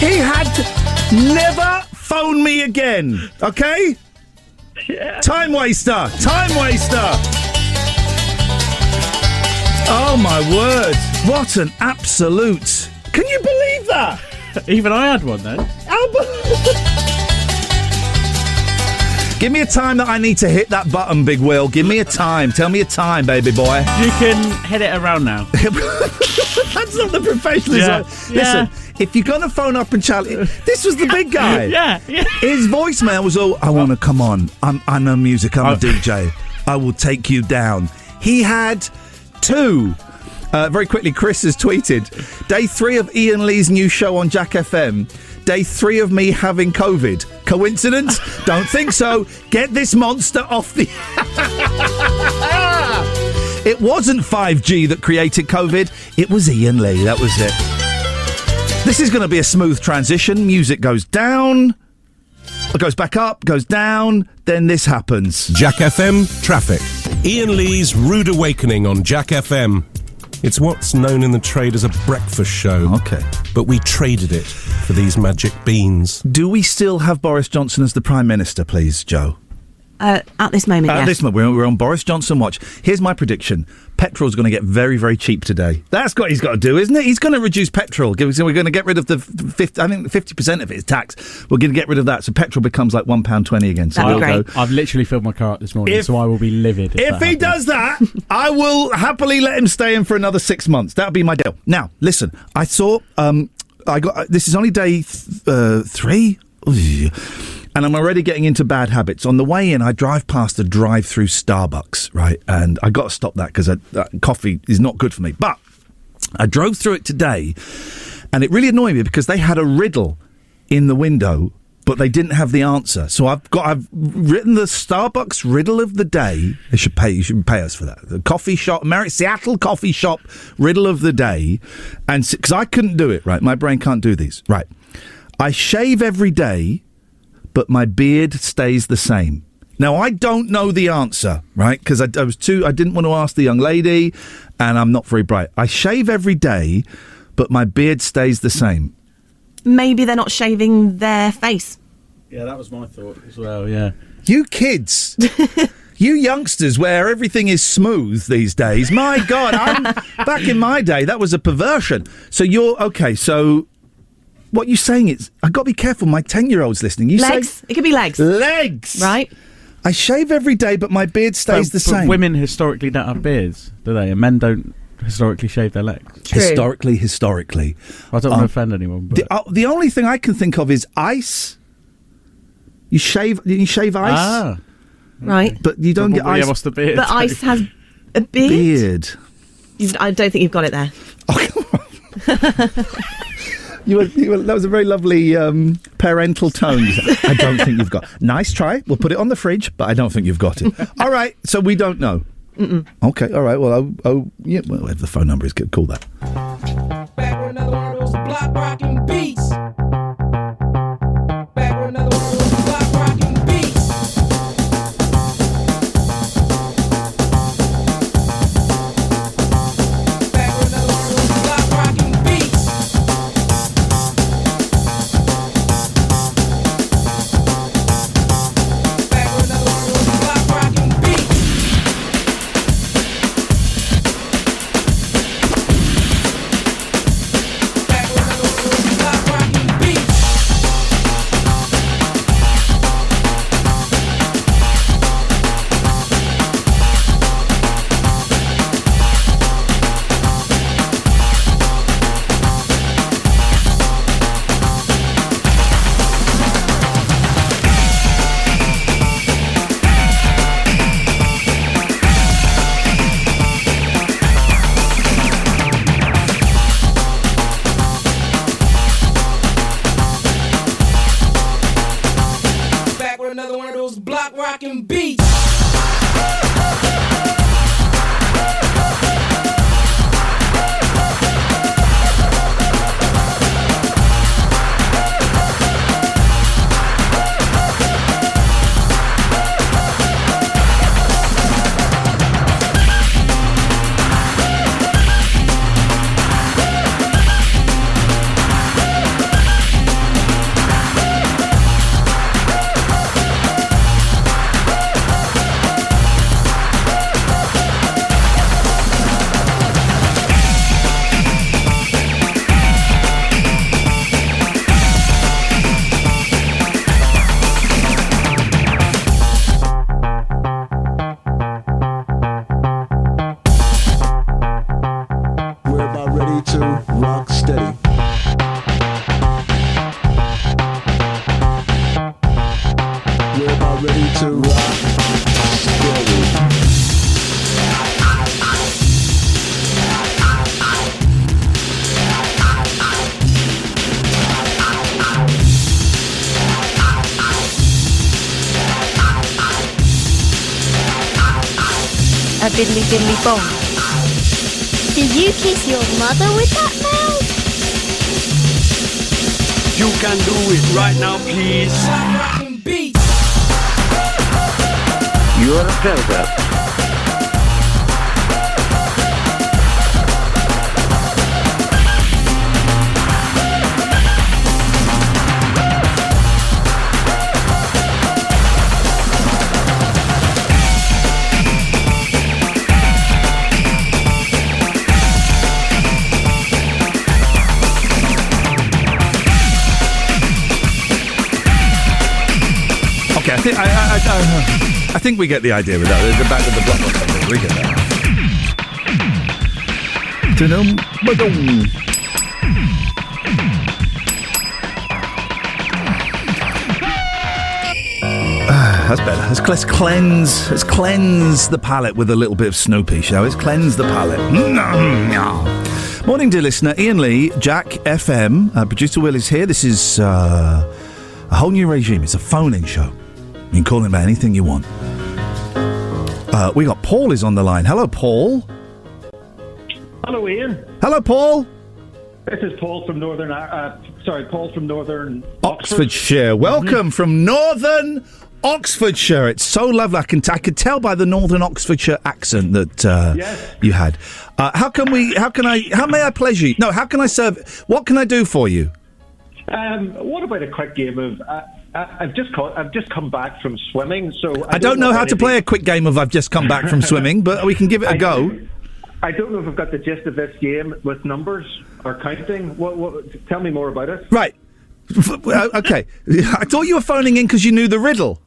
He had to never phone me again, okay? Yeah. Time waster! Oh my word! What an absolute... Can you believe that? Even I had one then. Give me a time that I need to hit that button, Big Will. Give me a time. Tell me a time, baby boy. You can hit it around now. That's not the professionalism. Yeah. Listen, if you're going to phone up and challenge... This was the big guy. Yeah. His voicemail was all, I want to come on. I know music. I'm a DJ. I will take you down. He had 2. Very quickly, Chris has tweeted, day 3 of Iain Lee's new show on Jack FM. Day 3 of me having COVID. Coincidence? Don't think so. Get this monster off the... It wasn't 5G that created COVID. It was Iain Lee. That was it. This is going to be a smooth transition. Music goes down, goes back up, goes down, then this happens. Jack FM Traffic. Iain Lee's Rude Awakening on Jack FM. It's what's known in the trade as a breakfast show. Okay. But we traded it for these magic beans. Do we still have Boris Johnson as the Prime Minister, please, Joe? At this moment, yes. At this moment, we're on Boris Johnson watch. Here's my prediction. Petrol's going to get very, very cheap today. That's what he's got to do, isn't it? He's going to reduce petrol. So we're going to get rid of the 50% of it is tax. We're going to get rid of that. So petrol becomes like £1.20 again. So that'd be great. I've literally filled my car up this morning, so I will be livid. If he does that, I will happily let him stay in for another 6 months. That'll be my deal. Now, listen, I saw, this is only day 3. And I'm already getting into bad habits. On the way in, I drive past a drive-through Starbucks, right? And I got to stop that because coffee is not good for me. But I drove through it today, and it really annoyed me because they had a riddle in the window, but they didn't have the answer. So I've written the Starbucks riddle of the day. You should pay us for that. The coffee shop, Seattle coffee shop riddle of the day, and because I couldn't do it, right? My brain can't do these, right? I shave every day, but my beard stays the same. Now, I don't know the answer, right? Because I didn't want to ask the young lady, and I'm not very bright. I shave every day, but my beard stays the same. Maybe they're not shaving their face. Yeah, that was my thought as well, yeah. You kids, you youngsters where everything is smooth these days, my God, back in my day, that was a perversion. So what you're saying is, I've got to be careful, my 10-year-old's listening. Legs? It could be legs. Legs! Right. I shave every day, but my beard stays the same. Women historically don't have beards, do they? And men don't historically shave their legs. True. Historically. I don't want to offend anyone. But... The only thing I can think of is ice. You shave ice? Ah. Right. But you don't get ice. Yeah, what's the beard? But ice has a beard. I don't think you've got it there. That was a very lovely parental tone. I don't think you've got. Nice try. We'll put it on the fridge, but I don't think you've got it. All right. So we don't know. Mm-mm. Okay. All right. Well, yeah. Well, whatever the phone number is, call that. Back with another one of those block rocking beats. Back with another one of those block rocking beats. Back with another one of those block rocking beats. Back with another one of those block rocking beats. Back with another one of those block rocking beats. Back with another one of those block rocking beats. We're about ready to rock steady. We're about ready to rock steady. A diddly diddly bong. Did you kiss your mother with that mouth? You can do it right now, please. Block rocking beats. You want to tell that? Okay, I think we get the idea with that. The back of the block. We get that. Dum-ba-dum. That's better. Let's cleanse the palate with a little bit of Snoopy, shall we? Let's cleanse the palate. Morning, dear listener. Ian Lee, Jack FM. Producer Will is here. This is a whole new regime. It's a phone-in show. You can call him about anything you want. We got Paul is on the line. Hello, Paul. Hello, Ian. Hello, Paul. This is Paul from Northern Oxfordshire. Welcome from Northern Oxfordshire. It's so lovely. I could tell by the Northern Oxfordshire accent that you had. How may I pleasure you? No, how can I serve? What can I do for you? What about a quick game of? I've just come back from swimming, so I don't know how to play a quick game of I've just come back from swimming, but we can give it a go. I don't know if I've got the gist of this game with numbers or counting. What? Tell me more about it. Right. Okay. I thought you were phoning in because you knew the riddle.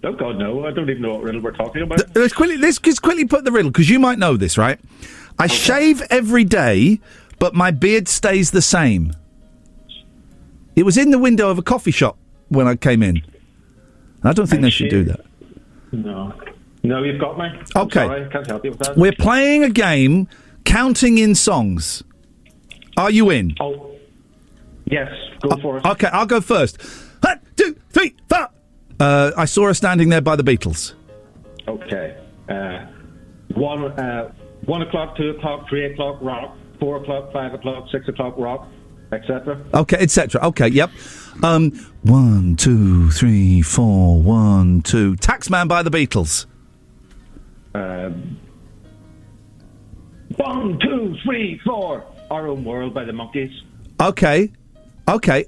Oh God, no! I don't even know what riddle we're talking about. Let's quickly put the riddle because you might know this, right? I shave every day, but my beard stays the same. It was in the window of a coffee shop when I came in. I don't think they should do that. No, you've got me. Okay. I'm sorry, I can't help you with that. We're playing a game, counting in songs. Are you in? Oh, yes, go for it. Okay, I'll go first. 1, 2, 3, 4. I saw her standing there by the Beatles. Okay. 1 o'clock, 2 o'clock, 3 o'clock, rock. 4 o'clock, 5 o'clock, 6 o'clock, rock, etc. Okay, etc. Okay, yep. 1, 2, 3, 4, 1, 2. Taxman by the Beatles. 1, 2, 3, 4. Our Own World by the Monkees. Okay,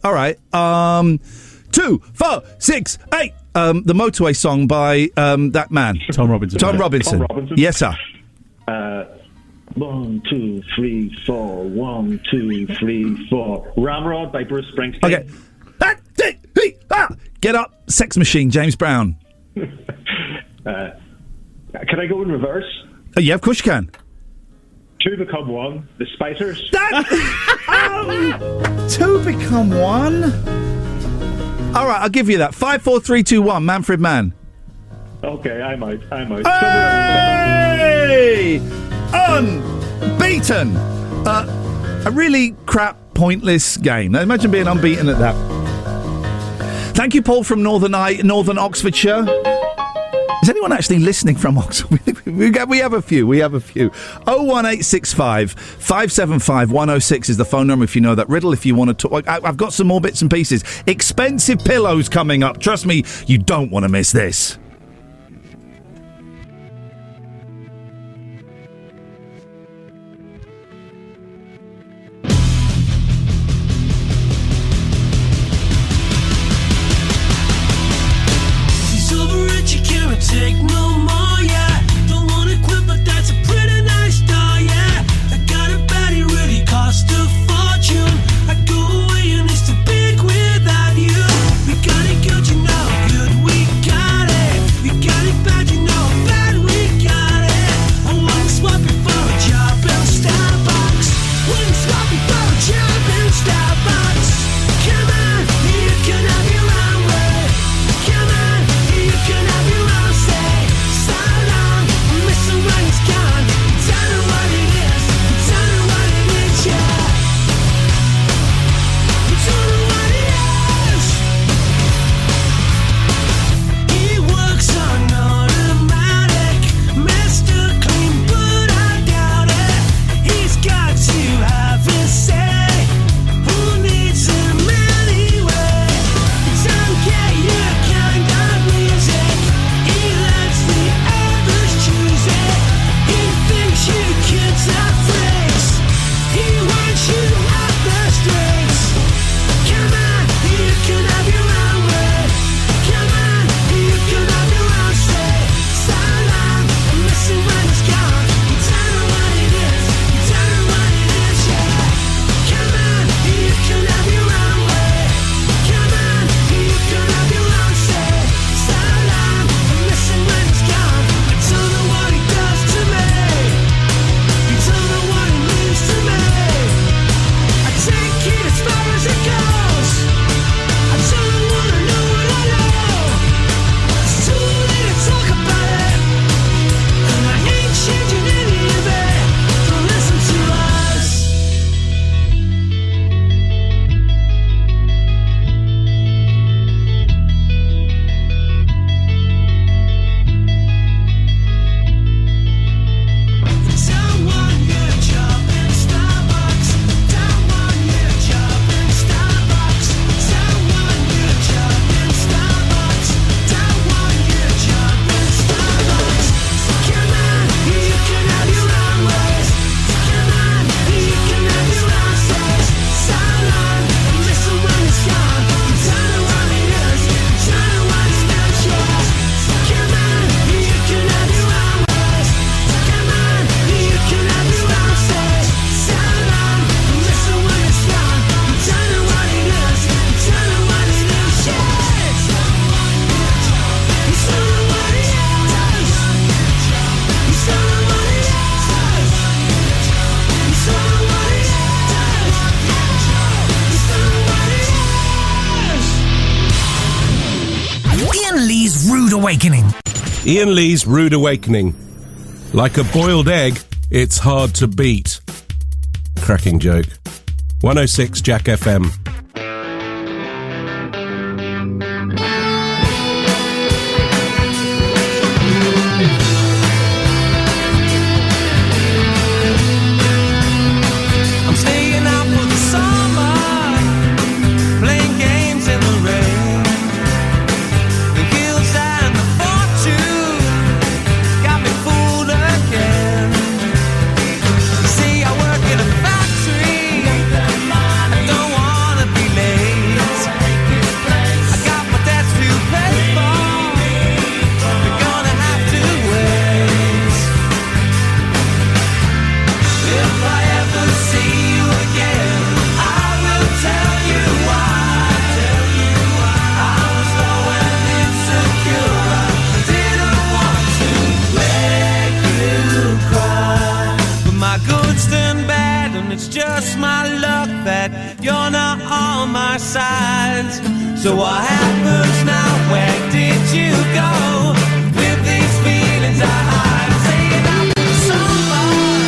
all right. 2, 4, 6, 8. The Motorway song by that man. Tom Robinson. Tom Robinson. Yes, sir. 1, 2, 3, 4. 1, 2, 3, 4. Ramrod by Bruce Springsteen. Okay. Get Up, Sex Machine, James Brown. Can I go in reverse? Yeah, of course you can. 2 Become 1, the Spicers. 2 Become 1? All right, I'll give you that. 5, 4, 3, 2, 1, Manfred Mann. Okay, I'm out. Hey! Unbeaten! A really crap, pointless game. Now, imagine being unbeaten at that. Thank you, Paul, from Northern Oxfordshire. Is anyone actually listening from Oxford? we have a few. 01865 575 106 is the phone number if you know that riddle. If you want to talk, I've got some more bits and pieces. Expensive pillows coming up. Trust me, you don't want to miss this. Take no more, yeah. Don't wanna quit, but that's a pretty nice star, yeah. I got a body, really cost a fortune. I'd go away and it's too big without you. We got it good, you know, good, we got it. Iain Lee's Rude Awakening. Iain Lee's Rude Awakening. Like a boiled egg, it's hard to beat. Cracking joke. 106 Jack FM. I'm staying out for the summer, playing games in the rain. The hills and the fortune got me fooled again. You see, I work in a factory, I don't wanna be late. I got my debts to pay for, we're gonna have to wait. If I ever see you again, I will tell you why. I was low and insecure, I didn't want to make you cry. But my good's turned bad, and it's just my luck that you're not on my side. So what happens now? Where did you go with these feelings I hide? Saying I'm someone.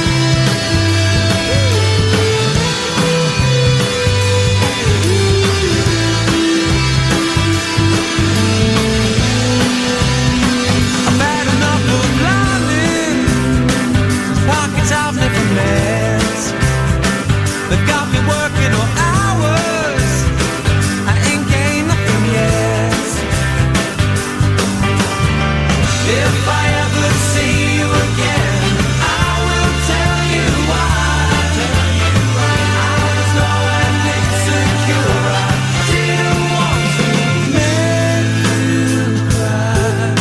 I've had enough of blinding, pockets I've never met. They've got me working all hours, I ain't gained nothing yet. If I ever see you again, I will tell you why. I was low and insecure, I didn't want to make you cry.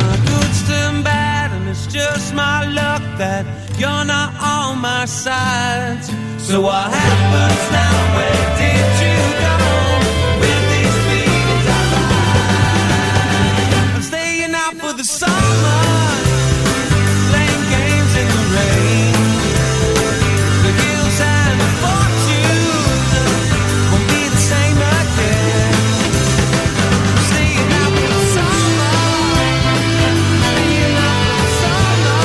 My good's turned bad, and it's just my luck that you're not on my side. So what happens now? Where did you go with these feelings I hide? I'm staying out for the summer, playing games in the rain. The hills and the fortune won't be the same again. I'm staying out for the summer, staying out for the summer,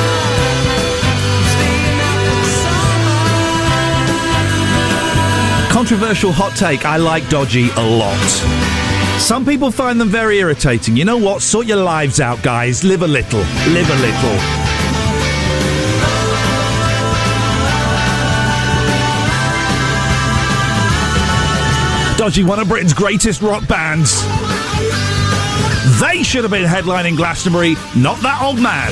staying out for the summer. Controversial hot take. I like dodgy a lot. Some people find them very irritating. You know what? Sort your lives out, guys. Live a little. Live a little. Dodgy, one of Britain's greatest rock bands. They should have been headlining Glastonbury, not that old man.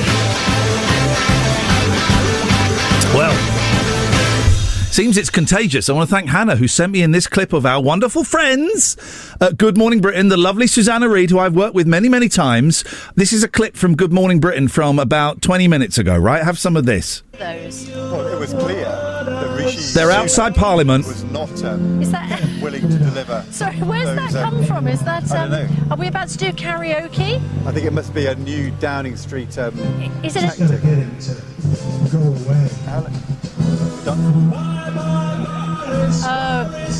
Well, seems it's contagious. I want to thank Hannah, who sent me in this clip of our wonderful friends at Good Morning Britain, the lovely Susanna Reid, who I've worked with many, many times. This is a clip from Good Morning Britain from about 20 minutes ago, right? Have some of this. Well, it was clear that Rishi They're outside Parliament. was not Is that willing to deliver. Sorry, where's that those, come from? Is that I don't know. are we about to do karaoke? I think it must be a new Downing Street Is it tactic. Go away. Oh, it's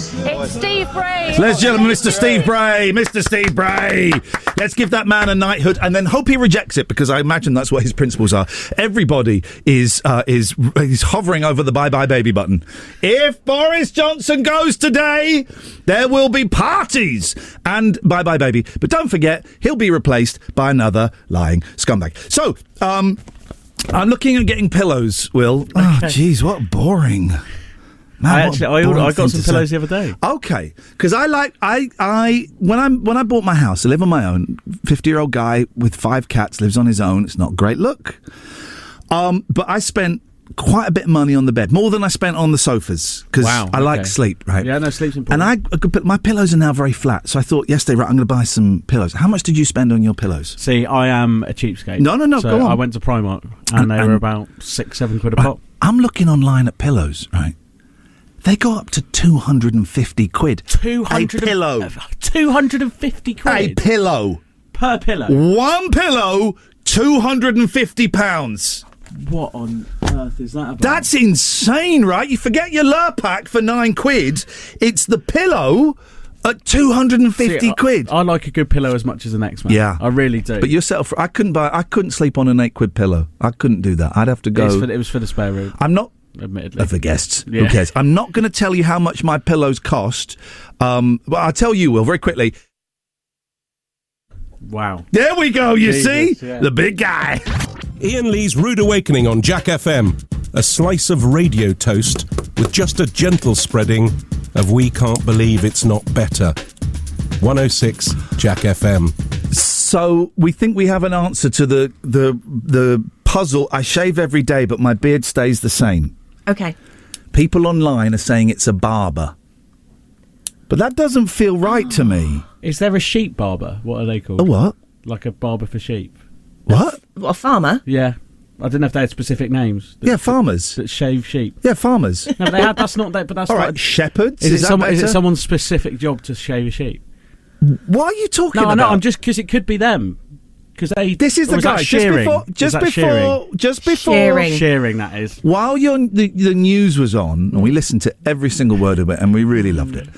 Steve Bray. Ladies and gentlemen, Mr. Steve Bray. Mr. Steve Bray. Let's give that man a knighthood and then hope he rejects it, because I imagine that's what his principles are. Everybody is hovering over the bye-bye baby button. If Boris Johnson goes today, there will be parties and bye-bye baby. But don't forget, he'll be replaced by another lying scumbag. So, I'm looking at getting pillows, Will. Okay. Oh, jeez, what boring. Man, I got some pillows the other day. Okay, because when I bought my house, I live on my own. 50-year-old guy with 5 cats lives on his own. It's not a great look. But I spent quite a bit of money on the bed, more than I spent on the sofas, because I like sleep, right? Yeah, no, sleep's important. And my pillows are now very flat, so I thought yesterday, right, I'm going to buy some pillows. How much did you spend on your pillows? See, I am a cheapskate. No, so go on. I went to Primark, and they were about £6-7 a pop. I'm looking online at pillows, right? They go up to 250 quid. A pillow. 250 quid? A pillow. Per pillow? One pillow, £250. What on earth is that about? That's insane, right? You forget your Lurpak for 9 quid. It's the pillow At 250 quid. I like a good pillow as much as the next man. Yeah. I really do. But yourself, I couldn't sleep on an £8 pillow. I couldn't do that. I'd have to go. It was for the spare room. I'm not. Admittedly. For guests. Yeah. Who cares? I'm not going to tell you how much my pillows cost. But I'll tell you, Will, very quickly. Wow. There we go, you Jesus, see? yeah. The big guy. Iain Lee's Rude Awakening on Jack FM. A slice of radio toast with just a gentle spreading of We Can't Believe It's Not Better. 106 Jack FM. So we think we have an answer to the puzzle. I shave every day, but my beard stays the same. Okay. People online are saying it's a barber. But that doesn't feel right to me. Is there a sheep barber? What are they called? A what? Like a barber for sheep. What? What, a farmer? Yeah. I don't know if they had specific names. Farmers. That shave sheep. Yeah, farmers. No, but they had, that's not that. But that's all not right. Shepherds. Is it better? someone's specific job to shave a sheep? Why are you talking about? No, I'm just because it could be them. Because they. This is the guy. Shearing. Just before shearing. That is. While the news was on, and we listened to every single word of it, and we really loved it.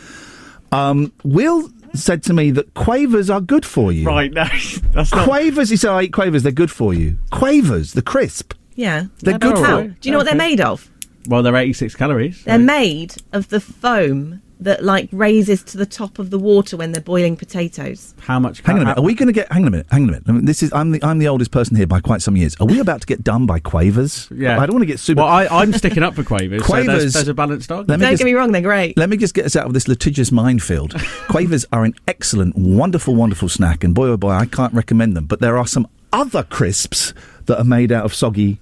Will said to me that quavers are good for you. Right, no, that's not... Quavers, he said, I eat quavers, they're good for you. Quavers, the crisp. Yeah. They're good for you. Do you know what they're made of? Well, they're 86 calories. They're made of the foam that, like, raises to the top of the water when they're boiling potatoes. How much... Hang on a minute. Are we going to get... Hang on a minute. I mean, I'm the oldest person here by quite some years. Are we about to get done by quavers? Yeah. I don't want to get super... Well, I'm sticking up for quavers. Quavers... So there's a balanced argument. Don't get me wrong, they're great. Let me just get us out of this litigious minefield. Quavers are an excellent, wonderful, wonderful snack, and boy, oh boy, I can't recommend them. But there are some other crisps that are made out of soggy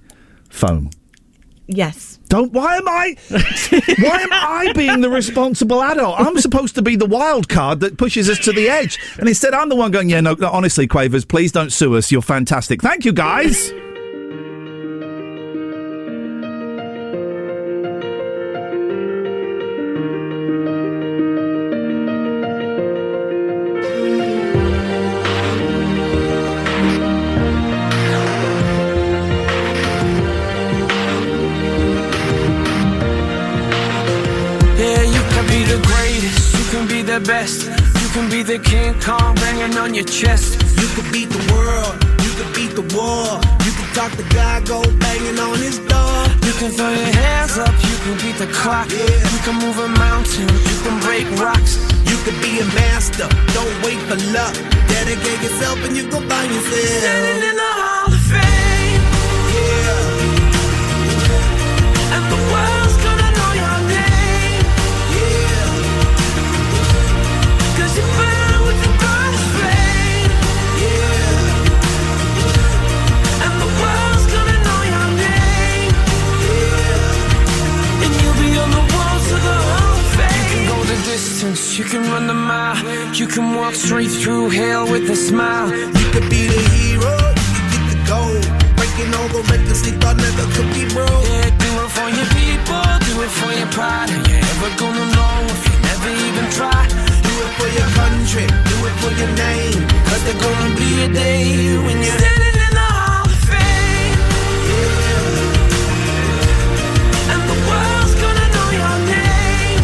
foam. Yes. Why am I being the responsible adult? I'm supposed to be the wild card that pushes us to the edge. And instead I'm the one going, no, honestly, Quavers, please don't sue us. You're fantastic. Thank you, guys. Best. You can be the King Kong banging on your chest. You can beat the world, you can beat the war. You can talk to God, go banging on his door. You can throw your hands up, you can beat the clock. Yeah. You can move a mountain, you can break rocks. You can be a master, don't wait for luck. Dedicate yourself and you go find yourself. Standing in the Hall of Fame. Yeah. And the world's gonna know your name. You can run the mile, you can walk straight through hell with a smile. You can be the hero, you can get the gold. Breaking all the records they thought never could be broke. Yeah, do it for your people, do it for your pride. Are you ever gonna know if you never even try? Do it for your country, do it for your name. Cause there's gonna be a day when you're standing in the Hall of Fame. Yeah. And the world's gonna know your name.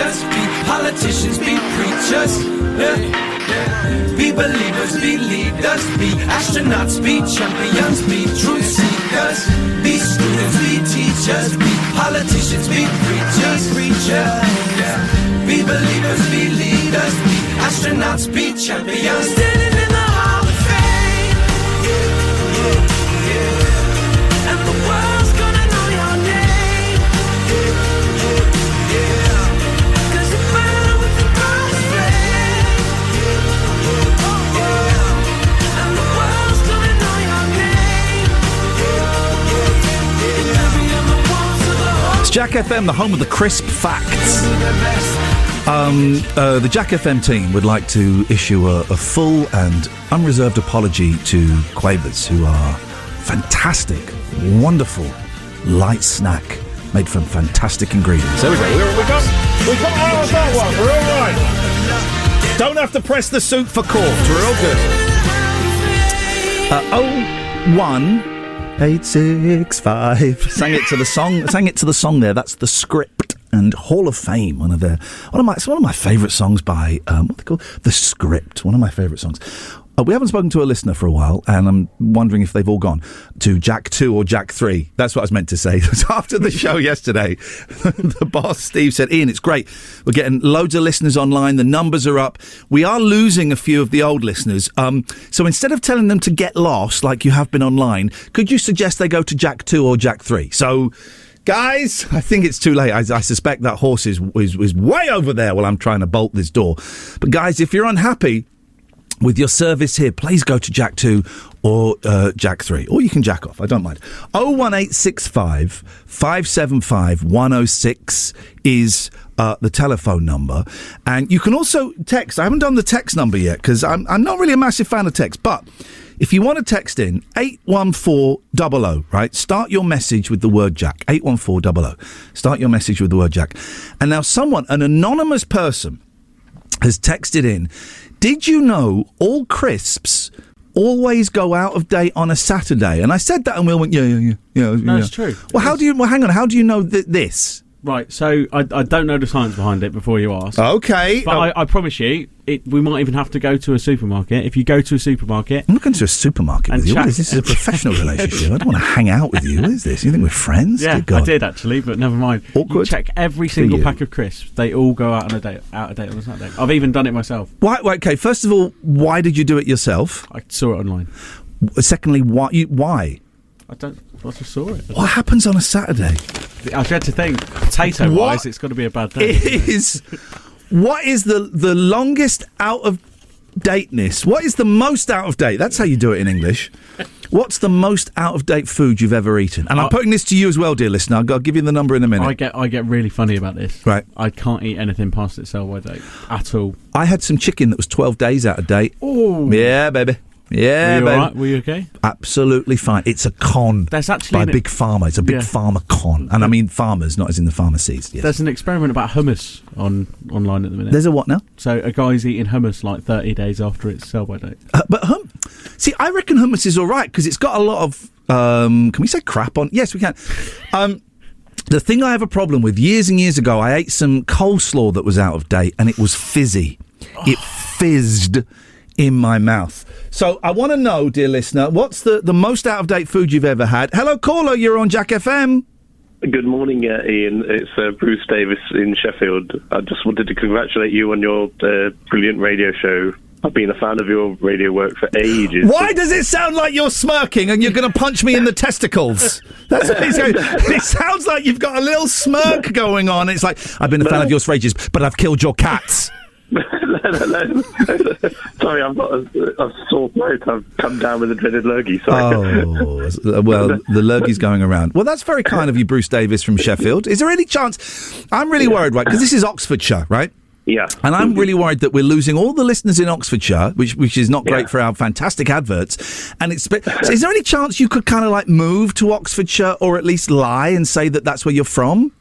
Be politicians, be preachers, be believers, be leaders, be astronauts, be champions, be truth seekers, be students, be teachers, be politicians, be preachers, be believers, be leaders, be astronauts, be champions. Standing in the Hall of Fame. And the world's gonna know your name. It's Jack FM, the home of the crisp facts. The Jack FM team would like to issue a full and unreserved apology to Quavers, who are fantastic, wonderful, light snack made from fantastic ingredients. There we go. We got out of that one. We're all right. Don't have to press the soup for court. We're all good. 01865. Sang it to the song there. That's The Script and Hall of Fame. One of my favourite songs by what they call The Script. One of my favourite songs. We haven't spoken to a listener for a while, and I'm wondering if they've all gone to Jack 2 or Jack 3. That's what I was meant to say. After the show yesterday, the boss, Steve, said, Ian, it's great. We're getting loads of listeners online. The numbers are up. We are losing a few of the old listeners. So instead of telling them to get lost like you have been online, could you suggest they go to Jack 2 or Jack 3? So, guys, I think it's too late. I suspect that horse is way over there while I'm trying to bolt this door. But, guys, if you're unhappy with your service here, please go to Jack 2 or Jack 3. Or you can jack off, I don't mind. 01865 575 106 is the telephone number. And you can also text. I haven't done the text number yet because I'm not really a massive fan of text. But if you want to text in, 81400, right? Start your message with the word Jack. 81400. Start your message with the word Jack. And now an anonymous person, has texted in, did you know all crisps always go out of date on a Saturday? And I said that and Will went, yeah. No, it's true. Well, hang on, how do you know this? Right, so I don't know the science behind it before you ask. Okay. But I promise you, we might even have to go to a supermarket. If you go to a supermarket... I'm not going to a supermarket with you. What is this? This is a professional relationship. I don't want to hang out with you. What is this? You think we're friends? Yeah, I did actually, but never mind. Awkward. You check every single pack of crisps. They all go out of date on a Saturday. I've even done it myself. Why? Okay, first of all, why did you do it yourself? I saw it online. Secondly, why? I just saw it. What happens on a Saturday? I had to think, potato-wise, it's got to be a bad day. What is the longest out of dateness? What is the most out of date? That's how you do it in English. What's the most out of date food you've ever eaten? And I'm putting this to you as well, dear listener. I'll give you the number in a minute. I get really funny about this. Right. I can't eat anything past its sell-by date at all. I had some chicken that was 12 days out of date. Oh. Yeah, baby. Yeah, were you baby. all right? Were you okay? Absolutely fine. It's a con. There's actually by Big Pharma. It's a Big Pharma con. And I mean farmers, not as in the pharmacies. Yes. There's an experiment about hummus online at the minute. There's a what now? So a guy's eating hummus like 30 days after its sell-by date. But see, I reckon hummus is all right because it's got a lot of... can we say crap on? Yes, we can. The thing I have a problem with, years and years ago, I ate some coleslaw that was out of date and it was fizzy. It fizzed in my mouth. So I want to know, dear listener, what's the most out-of-date food you've ever had? Hello, caller, you're on Jack FM. Good morning, Ian. It's Bruce Davis in Sheffield. I just wanted to congratulate you on your brilliant radio show. I've been a fan of your radio work for ages. Why does it sound like you're smirking and you're going to punch me in the testicles? That's what it's going. It sounds like you've got a little smirk going on. It's like, I've been a fan of yours for ages, but I've killed your cats. No. Sorry, I've got a sore throat. I've come down with a dreaded lurgy. Sorry. Oh, well, the lurgy's going around. Well, that's very kind of you, Bruce Davis from Sheffield. Is there any chance... I'm really worried, right, because this is Oxfordshire, right? Yeah. And I'm really worried that we're losing all the listeners in Oxfordshire, which is not great for our fantastic adverts. And so is there any chance you could kind of like move to Oxfordshire or at least lie and say that that's where you're from?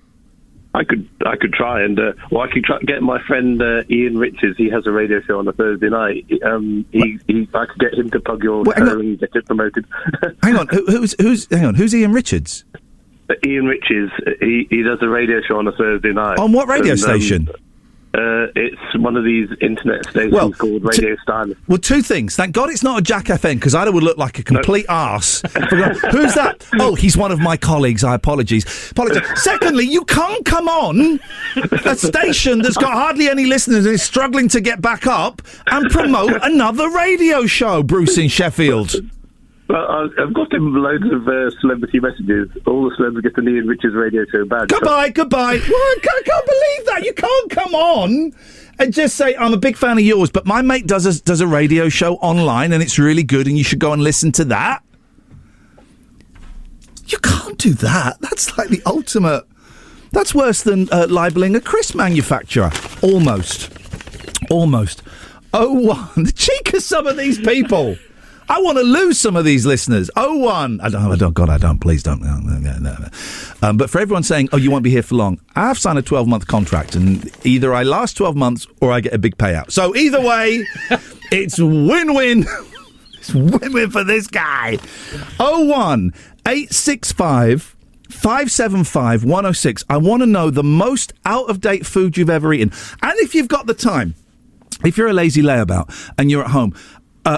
I could try and I could try get my friend Ian Richards. He has a radio show on a Thursday night. I could get him to plug your show and get it promoted. Hang on, who's Ian Richards? Ian Richards. He does a radio show on a Thursday night. On what radio station? It's one of these internet stations called Radio Stan. Well, two things. Thank God it's not a Jack FM, because I would look like a complete arse. Who's that? Oh, he's one of my colleagues. I apologise. Secondly, you can't come on a station that's got hardly any listeners and is struggling to get back up and promote another radio show, Bruce in Sheffield. Well, I've got him loads of celebrity messages. All the celebs get an Ian Richards radio show badge. Goodbye. Well, I can't believe that. You can't come on and just say, I'm a big fan of yours, but my mate does a radio show online and it's really good and you should go and listen to that. You can't do that. That's like the ultimate... That's worse than libelling a crisp manufacturer. Almost. Oh, one. The cheek of some of these people. I want to lose some of these listeners. 01. I don't. Please don't. No. But for everyone saying, you won't be here for long, I've signed a 12-month contract, and either I last 12 months or I get a big payout. So either way, it's win-win. It's win-win for this guy. 01 865 575 106. I want to know the most out-of-date food you've ever eaten. And if you've got the time, if you're a lazy layabout and you're at home,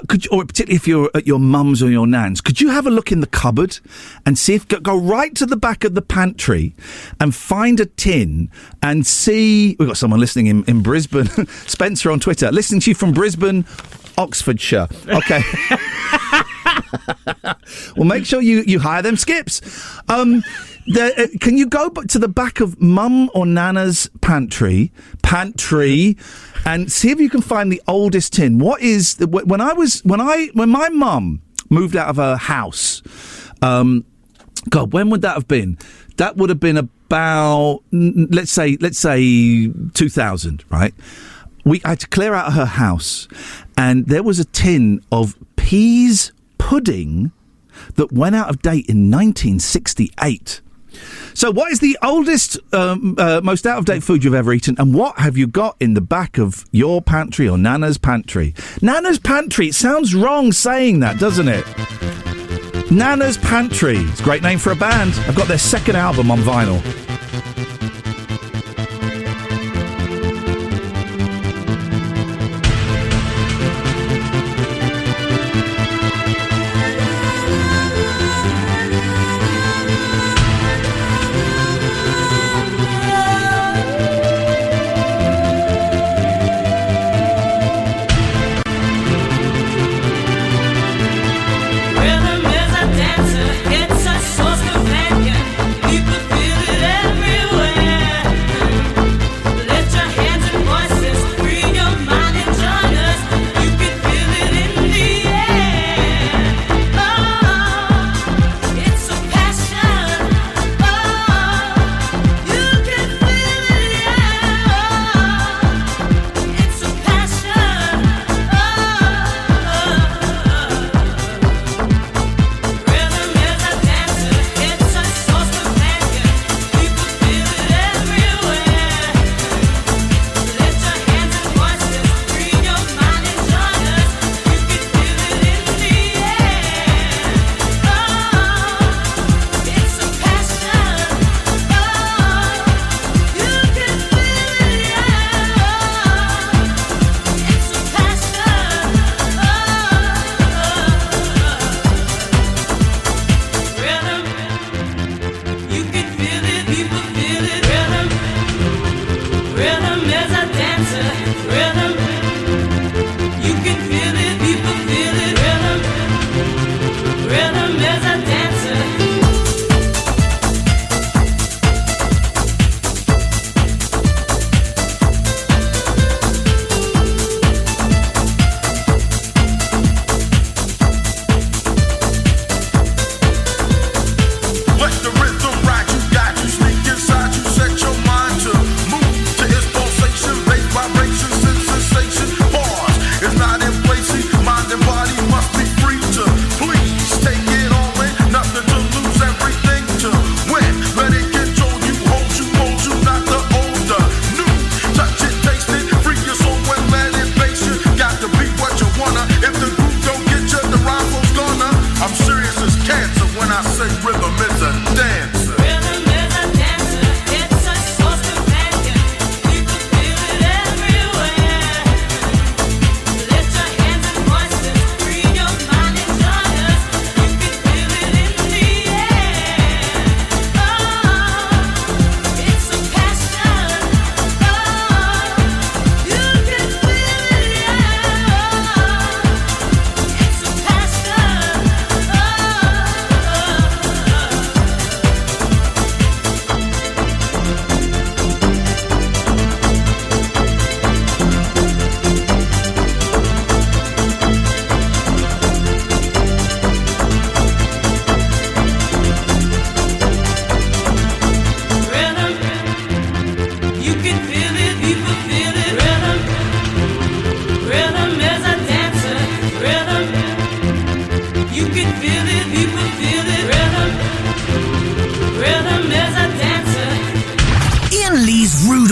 could you, or particularly if you're at your mum's or your nan's, could you have a look in the cupboard and see if go right to the back of the pantry and find a tin and see? We've got someone listening in Brisbane, Spencer on Twitter, listening to you from Brisbane, Oxfordshire. Okay. Well, make sure you hire them skips. Can you go to the back of mum or nana's pantry, and see if you can find the oldest tin? What is when my mum moved out of her house? God, when would that have been? That would have been about let's say 2000, right? I had to clear out her house, and there was a tin of peas pudding that went out of date in 1968. So what is the oldest, most out-of-date food you've ever eaten, and what have you got in the back of your pantry or Nana's pantry? Nana's pantry, it sounds wrong saying that, doesn't it? Nana's Pantry. It's a great name for a band. I've got their second album on vinyl. Rhythm is a dancer, it's a source companion. People feel it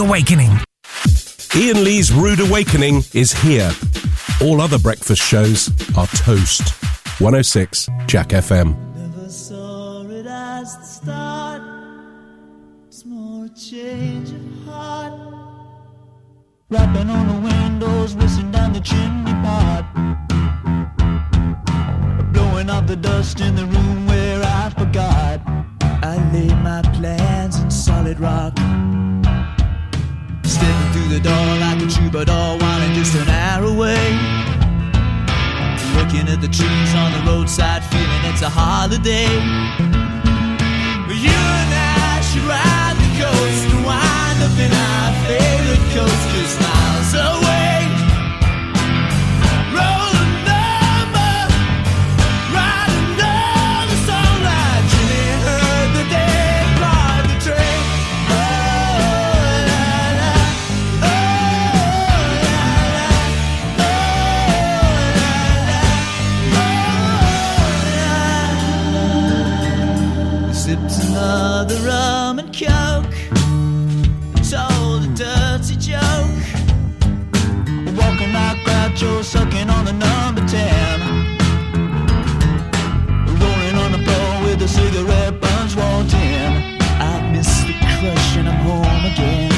Awakening. Iain Lee's Rude Awakening is here. All other breakfast shows are toast. 106 Jack FM. Never saw it as the start. It's more a change of heart. Rapping on the windows, whistling down the chimney pot. Blowing up the dust in the room where I forgot. I laid my plans in solid rock. Stepping through the door like a troubadour, wanting just an hour away. Looking at the trees on the roadside, feeling it's a holiday. You and I should ride the coast and wind up in our favorite coast just miles away. Roll a number, ride another song like Jimmy heard the day, drive the train. Oh, la, la, oh, la, la, oh, la. Sipped another rum and coke, told a dirty joke. Walking like Groucho, sucking on the number 10. Rolling on the floor with a cigarette buns walked in. I miss the crush and I'm home again.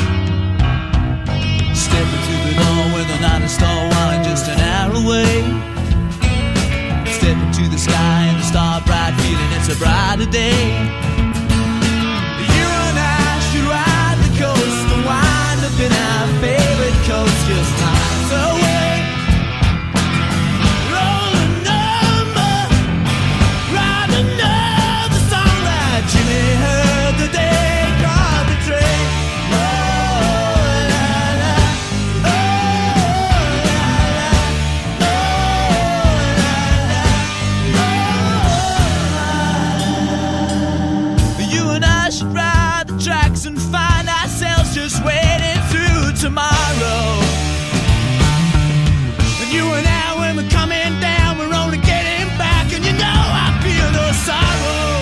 Stepping through the door with a night and star wine just an hour away. Stepping to the sky and the star bright, feeling it's a brighter day. You and I should ride the coast and wind up in our favorite coast just miles away. Roll a number, ride another song like Jimmy heard the day, caught the train. Oh, la, la, oh, la, la, oh, la, la. You and I should ride the tracks and find ourselves just waiting through tomorrow. And you and I, when we're coming down, we're only getting back, and you know I feel no sorrow.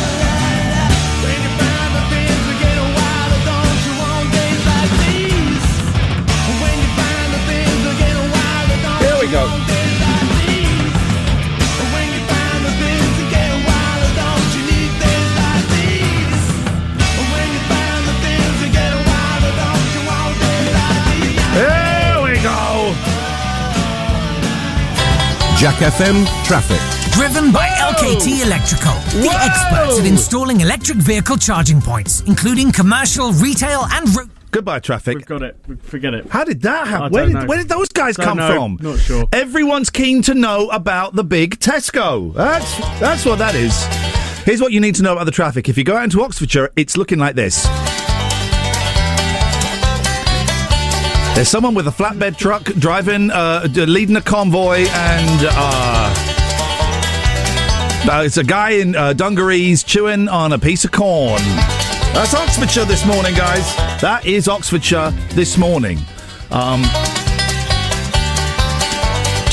When you find the things that get wilder, don't you want days like these? When you find the things that get wilder, don't Here we you go. want days like these? When you find the things that get wilder, don't you need days like these? When you find the things that get wilder, don't you want days like these? Here we go. Jack FM Traffic. Driven by LKT Electrical, the experts at installing electric vehicle charging points, including commercial, retail and road. Goodbye, traffic. We've got it. Forget it. How did that happen? I Where don't did, know. where did those guys Don't come know. from? Not sure. Everyone's keen to know about the big Tesco. That's what that is. Here's what you need to know about the traffic. If you go out into Oxfordshire, it's looking like this. There's someone with a flatbed truck driving, leading a convoy, and it's a guy in dungarees chewing on a piece of corn. That's Oxfordshire this morning, guys. That is Oxfordshire this morning. Do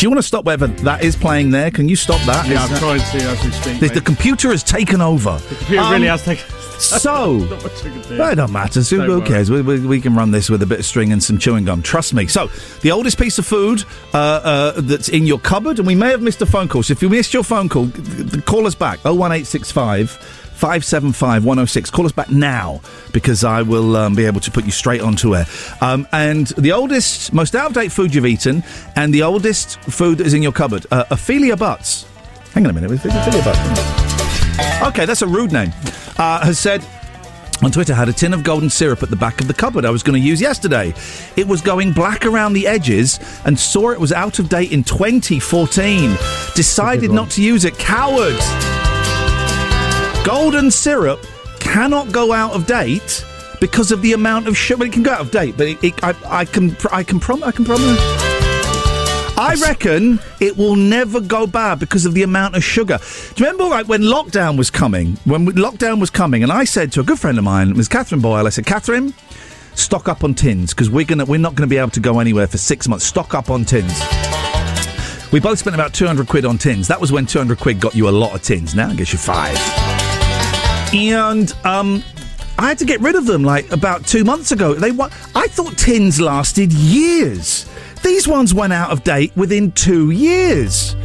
you want to stop whatever that is playing there? Can you stop that? Yeah, I'm trying to as we speak. The computer has taken over. The computer really has taken. So, Not much I can do. it don't matter. So Don't who worry. cares? We can run this with a bit of string and some chewing gum. Trust me. So, the oldest piece of food that's in your cupboard, and we may have missed a phone call. So, if you missed your phone call, call us back. 01865 575 106. Call us back now because I will be able to put you straight onto air. And the oldest, most out-of-date food you've eaten, and the oldest food that is in your cupboard. Ophelia Butts. Hang on a minute. Ophelia Butts. Okay, that's a rude name. Has said on Twitter, had a tin of golden syrup at the back of the cupboard I was going to use yesterday. It was going black around the edges and saw it was out of date in 2014. Decided not to use it. Coward! Golden syrup cannot go out of date because of the amount of sugar. Well, it can go out of date, but I can promise. I reckon it will never go bad because of the amount of sugar. Do you remember, like, when lockdown was coming? And I said to a good friend of mine, Ms. Catherine Boyle, I said, Catherine, stock up on tins because we're not gonna be able to go anywhere for 6 months. Stock up on tins. We both spent about 200 quid on tins. That was when 200 quid got you a lot of tins. Now it gets you 5. And I had to get rid of them like about 2 months ago. I thought tins lasted years. These ones went out of date within 2 years.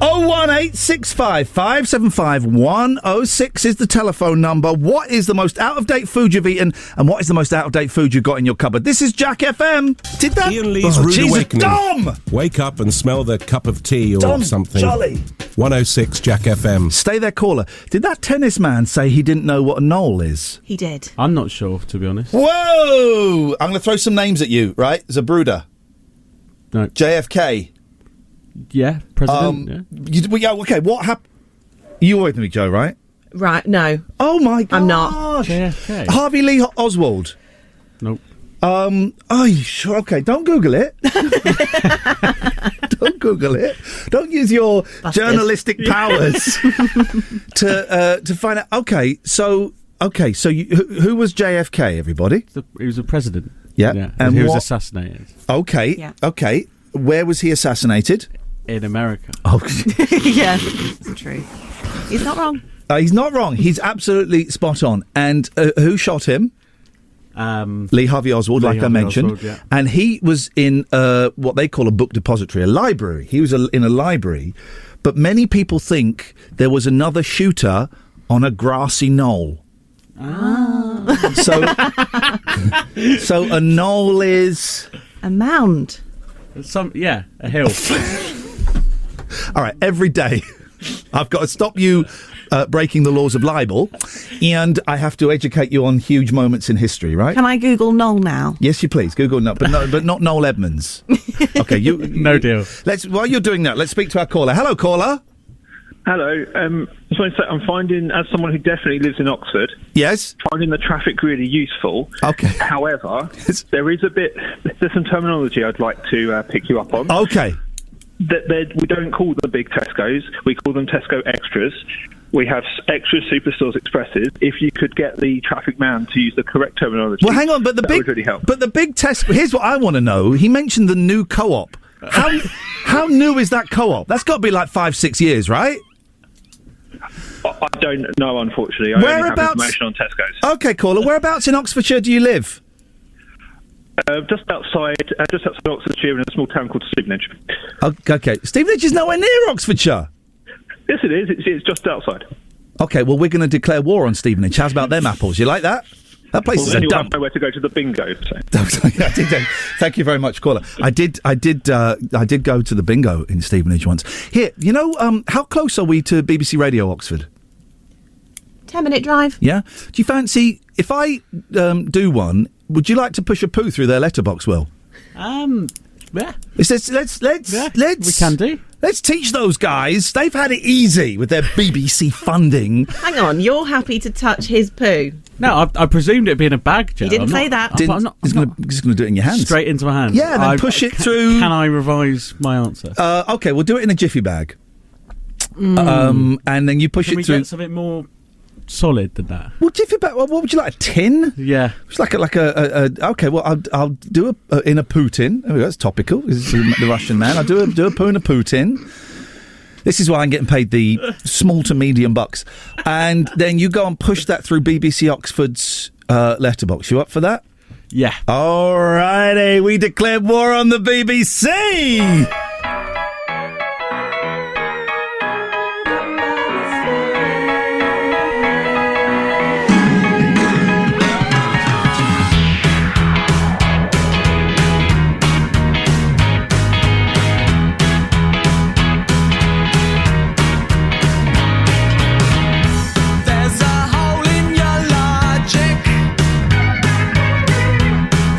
01865 575 106 is the telephone number. What is the most out-of-date food you've eaten, and what is the most out-of-date food you've got in your cupboard? This is Jack FM. Did that? Iain Lee's Rude Jesus, Awakening. Dom! Wake up and smell the cup of tea or Dom, something. jolly. 106 Jack FM. Stay there, caller. Did that tennis man say he didn't know what a knoll is? He did. I'm not sure, to be honest. Whoa! I'm going to throw some names at you, right? Zabruda. No. JFK. Yeah, president. Okay, what happened? You were with me, Joe, right? Right, no. Oh, my God. I'm not. JFK. Harvey Lee Oswald. Nope. Oh, you sure? Okay, don't Google it. Don't Google it. Don't use your journalistic powers to find out. Okay, so who was JFK? Everybody. He was a president. Yeah, and he was assassinated. Okay, Yeah. Okay. Where was he assassinated? In America. Oh, Yeah, it's true. He's not wrong. he's not wrong. He's absolutely spot on. And who shot him? Lee Harvey Oswald, like I mentioned. Oswald, yeah. And he was in what they call a book depository, a library. He was in a library. But many people think there was another shooter on a grassy knoll. Ah. So a knoll is... A mound. A hill. All right, every day I've got to stop you breaking the laws of libel, and I have to educate you on huge moments in history, right? Can I Google Noel now? Yes, you please. Google Noel, but not Noel Edmonds. Okay, no deal. While you're doing that, let's speak to our caller. Hello, caller. Hello. Just want to say, I'm finding, as someone who definitely lives in Oxford, yes, finding the traffic really useful. Okay. However, there's some terminology I'd like to pick you up on. Okay. We don't call them big Tesco's. We call them Tesco Extras. We have extra superstores, expresses. If you could get the traffic man to use the correct terminology, well, hang on, but that would really help. But the big Tesco. Here's what I want to know. He mentioned the new co-op. How new is that co-op? That's got to be like 5-6 years, right? I don't know, unfortunately. I only have information on Tesco's. Okay, caller. Whereabouts in Oxfordshire do you live? Just outside Oxfordshire, in a small town called Stevenage. Okay, Stevenage is nowhere near Oxfordshire. Yes, it is. It's just outside. Okay, well, we're going to declare war on Stevenage. How's about them apples? You like that? That place is a you'll dump. have nowhere to go to the bingo. So. Thank you very much, caller. I did go to the bingo in Stevenage once. Here, how close are we to BBC Radio Oxford? 10-minute drive. Yeah. Do you fancy if I do one? Would you like to push a poo through their letterbox, Will? Yeah. Let's we can do. Let's teach those guys. They've had it easy with their BBC funding. Hang on, you're happy to touch his poo? No, I presumed it'd be in a bag, Joe. You didn't say that. He's going to do it in your hands. Straight into my hand. Yeah, and then push it through. Can I revise my answer? Okay, we'll do it in a jiffy bag. And then you push Can it we through. get something more solid than that? Well, jiffy bag. What would you like? A tin? Yeah. It's like a. Okay, well, I'll do in a poo tin. There we go. It's topical. This is the Russian man. I'll do a poo in a poo tin. This is why I'm getting paid the small to medium bucks. And then you go and push that through BBC Oxford's letterbox. You up for that? Yeah. All righty. We declared war on the BBC.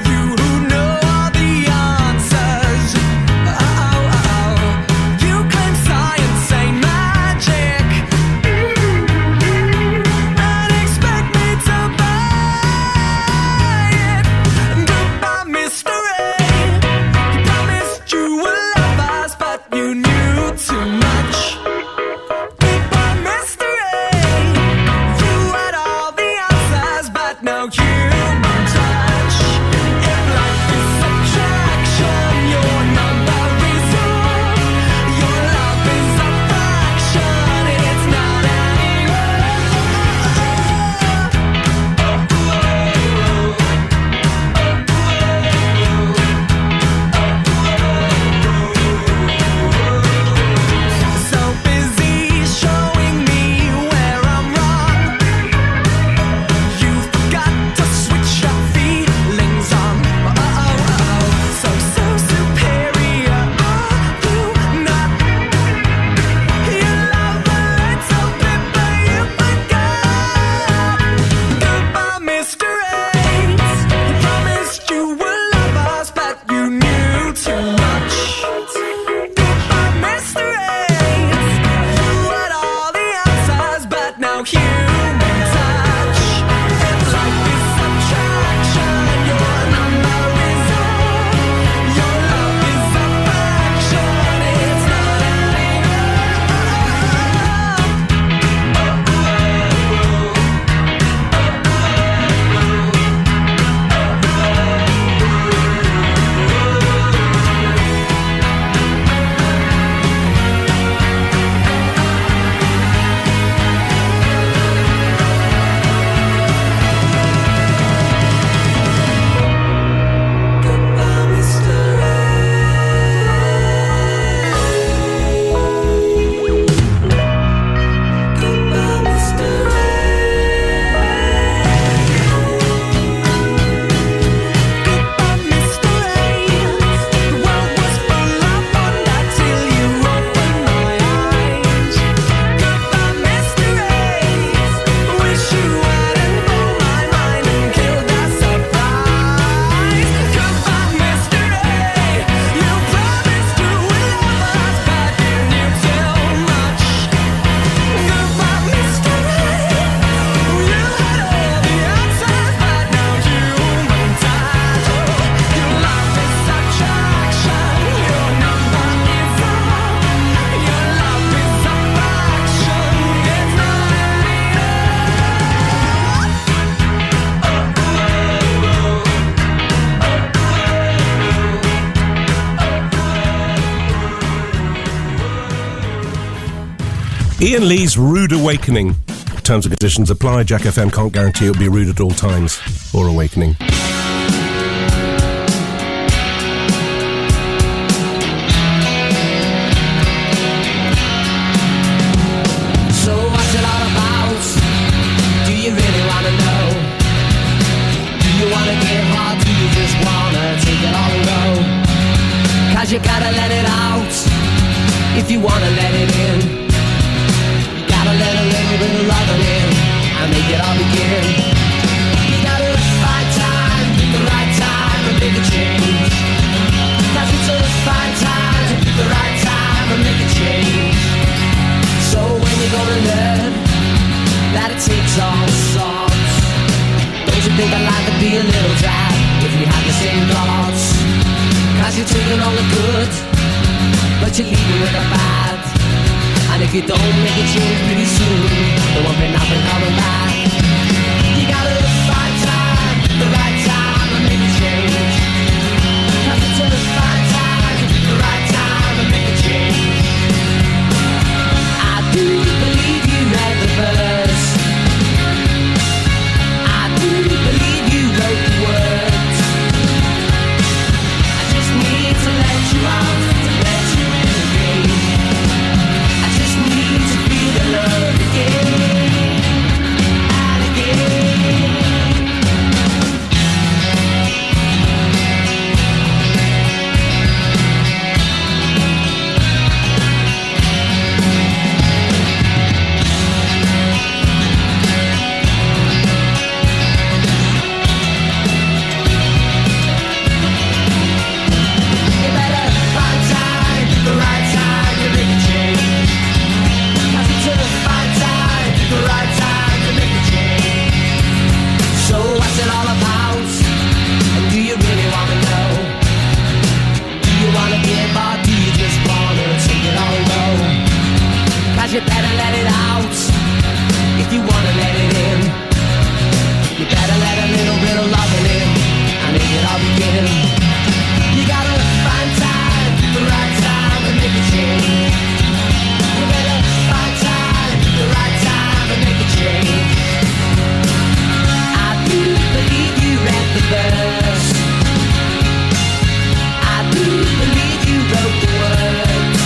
You who know all the answers. Ian Lee's Rude Awakening. Terms and conditions apply. Jack FM can't guarantee it'll be rude at all times or awakening. So what's it all about? Do you really want to know? Do you want to give or do you just want to take it all and go? 'Cause you gotta let it out if you want to let it in. You gotta let a little bit of love in and make it all begin. You gotta find time, pick the right time and make a change. 'Cause it's a fine time to pick the right time and make a change. So when you're gonna learn that it takes all sorts, don't you think that life would be a little drab if we had the same thoughts? 'Cause you're taking all the good, but you're leaving with the bad. And if you don't make a change pretty soon, there won't be nothing coming back. You gotta find time, the right time and make a change. 'Cause it's a fine time, the right time and make a change. I do believe you read the verse. I do believe you wrote the words. I just need to let you out, to let you in again. I just need to feel the love again and again. You better find time, the right time to make a change. 'Cause it's a fine time, the right time to make a change. So what's it all about? And do you really want to know? Do you want to give or do you just want to take it all and go? 'Cause you better let it out if you want to let it in. You better let a little bit of love in and make it all begin. You gotta find time, the right time to make a change. You better find time, the right time to make a change. I do believe you read the verse. I do believe you wrote the words.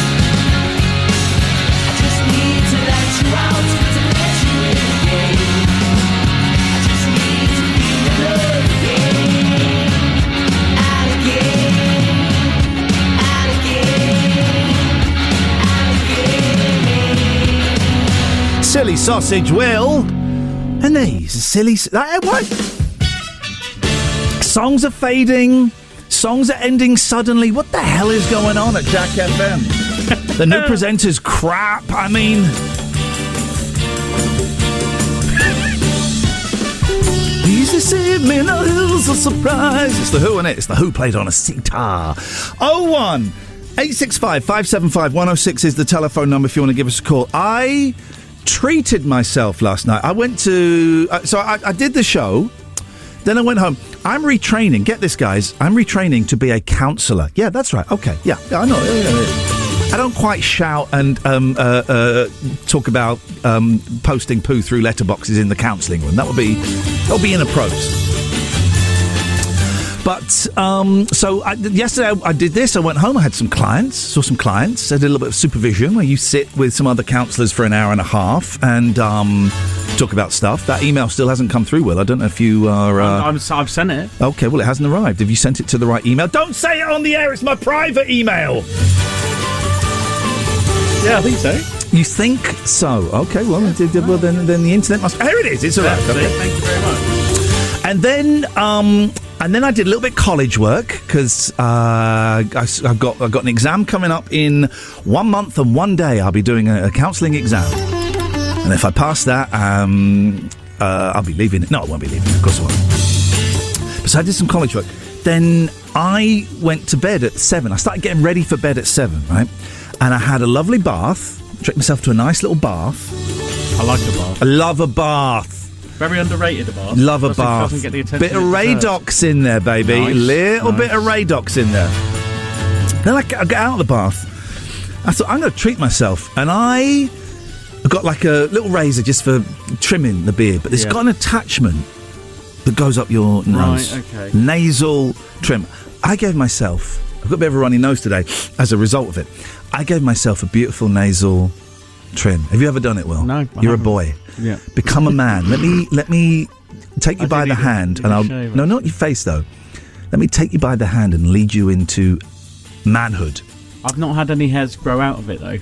I just need to let you out, to let you in again. I just need to feel the love again and again. Silly sausage, Will. And these silly. What? Songs are fading. Songs are ending suddenly. What the hell is going on at Jack FM? The new presenter's crap. I mean. He's the same in the hills of surprise. It's the Who, and it's the Who played on a sitar. 01 865 575 106 is the telephone number if you want to give us a call. I treated myself last night. I went to... I did the show, then I went home. I'm retraining. Get this, guys. I'm retraining to be a counsellor. Yeah, that's right. Okay. Yeah, I know. I don't quite shout and talk about posting poo through letterboxes in the counselling room. That would be inappropriate. But, yesterday I did this. I went home, I had some clients, saw some clients, I did a little bit of supervision where you sit with some other counsellors for an hour and a half and talk about stuff. That email still hasn't come through, Will. I don't know if you are... I've sent it. Okay, well, it hasn't arrived. Have you sent it to the right email? Don't say it on the air, it's my private email! Yeah, I think so. You think so? Okay, well, then the internet must... Here it is, it's arrived. Okay. Thank you very much. And then I did a little bit of college work because I've got an exam coming up in 1 month and 1 day. I'll be doing a counselling exam, and if I pass that, I'll be leaving. No, I won't be leaving. Of course I won't. So I did some college work. Then I went to bed at 7. I started getting ready for bed at 7, right? And I had a lovely bath. Treated myself to a nice little bath. I like a bath. I love a bath. Very underrated, a bath. Love a bath. Doesn't get the attention bit of it Radox in there, baby. Nice, Little nice. bit of Radox in there. Then I get out of the bath. I thought, I'm going to treat myself. And I I've got like a little razor just for trimming the beard, but it's got an attachment that goes up your nose. Right, okay. Nasal trim. I gave myself... I've got a bit of a runny nose today as a result of it. I gave myself a beautiful nasal trim. Have you ever done it, Will? No. You're a boy. Yeah. Become a man. Let me take you by the hand, and I'll... shave, No, not your face, though. Let me take you by the hand and lead you into manhood. I've not had any hairs grow out of it, though.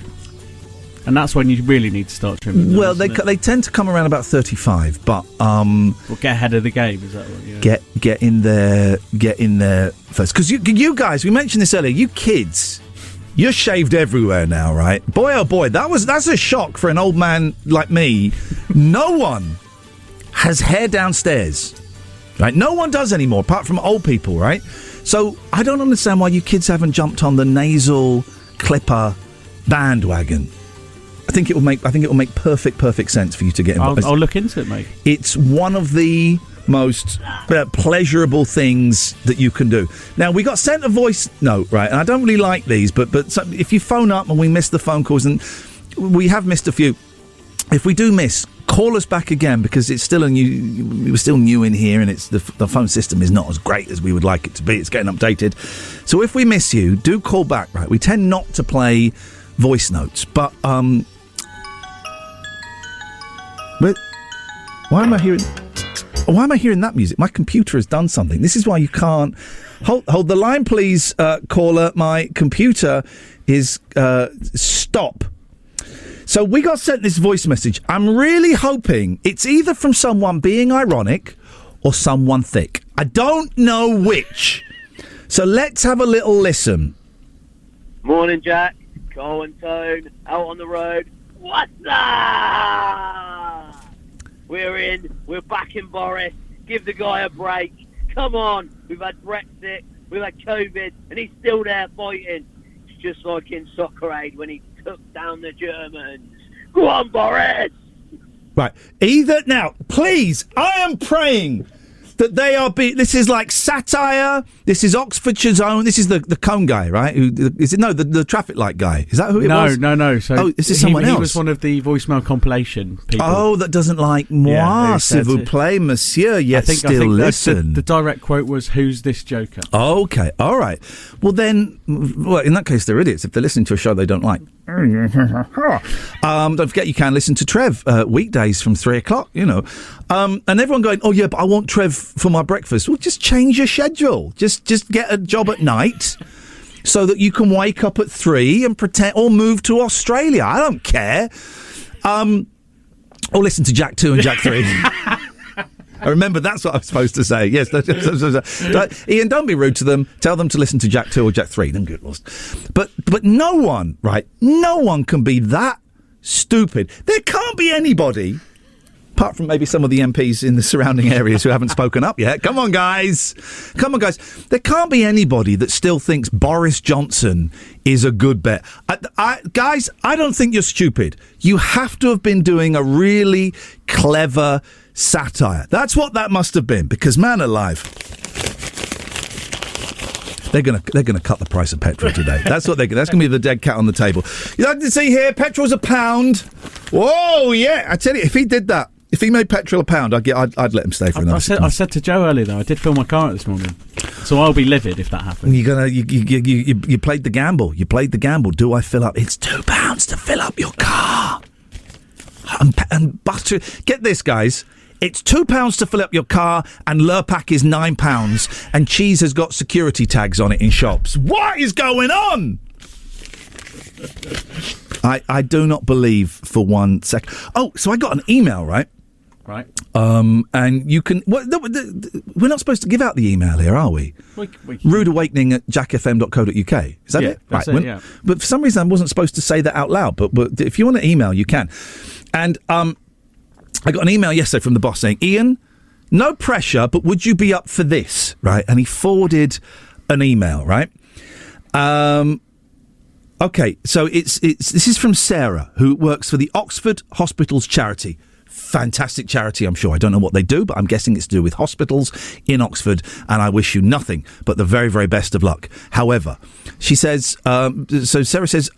And that's when you really need to start trimming them, Well, isn't it? they tend to come around about 35, but Well, get ahead of the game, is that what? Yeah. get in there first. Because you guys, we mentioned this earlier. You kids, you're shaved everywhere now, right? Boy, oh boy, that's a shock for an old man like me. No one has hair downstairs, right? No one does anymore, apart from old people, right? So I don't understand why you kids haven't jumped on the nasal clipper bandwagon. I think it will make perfect sense for you to get involved. I'll look into it, mate. It's one of the most pleasurable things that you can do. Now, we got sent a voice note, right? And I don't really like these, but if you phone up and we miss the phone calls, and we have missed a few, if we do miss, call us back again, because it's still we're still new in here, and it's the phone system is not as great as we would like it to be. It's getting updated. So if we miss you, do call back, right? We tend not to play voice notes, but why am I hearing that music? My computer has done something. This is why you can't hold the line, please, caller. My computer is stop. So we got sent this voice message. I'm really hoping it's either from someone being ironic or someone thick. I don't know which. So let's have a little listen. Morning, Jack. Cole and Tone out on the road. What's up? We're back in Boris. Give the guy a break. Come on. We've had Brexit, we've had COVID, and he's still there fighting. It's just like in Soccer Aid when he took down the Germans. Go on, Boris! Right. Either now, please, I am praying that they are this is like satire. This is Oxfordshire's own. This is the cone guy, right? The traffic light guy? Is that who it was? No. So is this someone else? He was one of the voicemail compilation people. Oh, that doesn't like moi, s'il vous plaît, monsieur. Yet still listen. The direct quote was, "Who's this joker?" Okay, all right. Well, then, in that case, they're idiots if they're listening to a show they don't like. Don't forget, you can listen to Trev weekdays from 3:00. And everyone going, oh yeah, but I want Trev for my breakfast. Well, just change your schedule. Just get a job at night so that you can wake up at 3 and pretend, or move to Australia. I don't care. Or listen to Jack 2 and Jack 3. I remember that's what I was supposed to say. Yes, Ian, don't be rude to them. Tell them to listen to Jack 2 or Jack 3. Then get lost. But no one, right? No one can be that stupid. There can't be anybody, apart from maybe some of the MPs in the surrounding areas who haven't spoken up yet. Come on, guys. There can't be anybody that still thinks Boris Johnson is a good bet. Guys, I don't think you're stupid. You have to have been doing a really clever satire. That's what that must have been, because, man alive, they're gonna cut the price of petrol today. That's what that's gonna be the dead cat on the table. You like to see here, petrol's £1. Whoa, yeah! I tell you, if he did that, if he made petrol £1, I'd let him stay for another. I said to Joe earlier though, I did fill my car out this morning, so I'll be livid if that happens. You played the gamble. You played the gamble. Do I fill up? It's £2 to fill up your car. And butter. Get this, guys. It's £2 to fill up your car, and Lurpak is £9, and cheese has got security tags on it in shops. What is going on? I do not believe for 1 second. Oh, so I got an email, right? Right. And you can... we're not supposed to give out the email here, are we? Rude Awakening at jackfm.co.uk. Is that it? That's right. It, yeah. But for some reason I wasn't supposed to say that out loud. But if you want to email, you can. And I got an email yesterday from the boss saying, Ian, no pressure, but would you be up for this? Right. And he forwarded an email, right? Okay, so this is from Sarah, who works for the Oxford Hospitals Charity. Fantastic charity, I'm sure. I don't know what they do, but I'm guessing it's to do with hospitals in Oxford, and I wish you nothing but the very, very best of luck. However, she says, so Sarah says,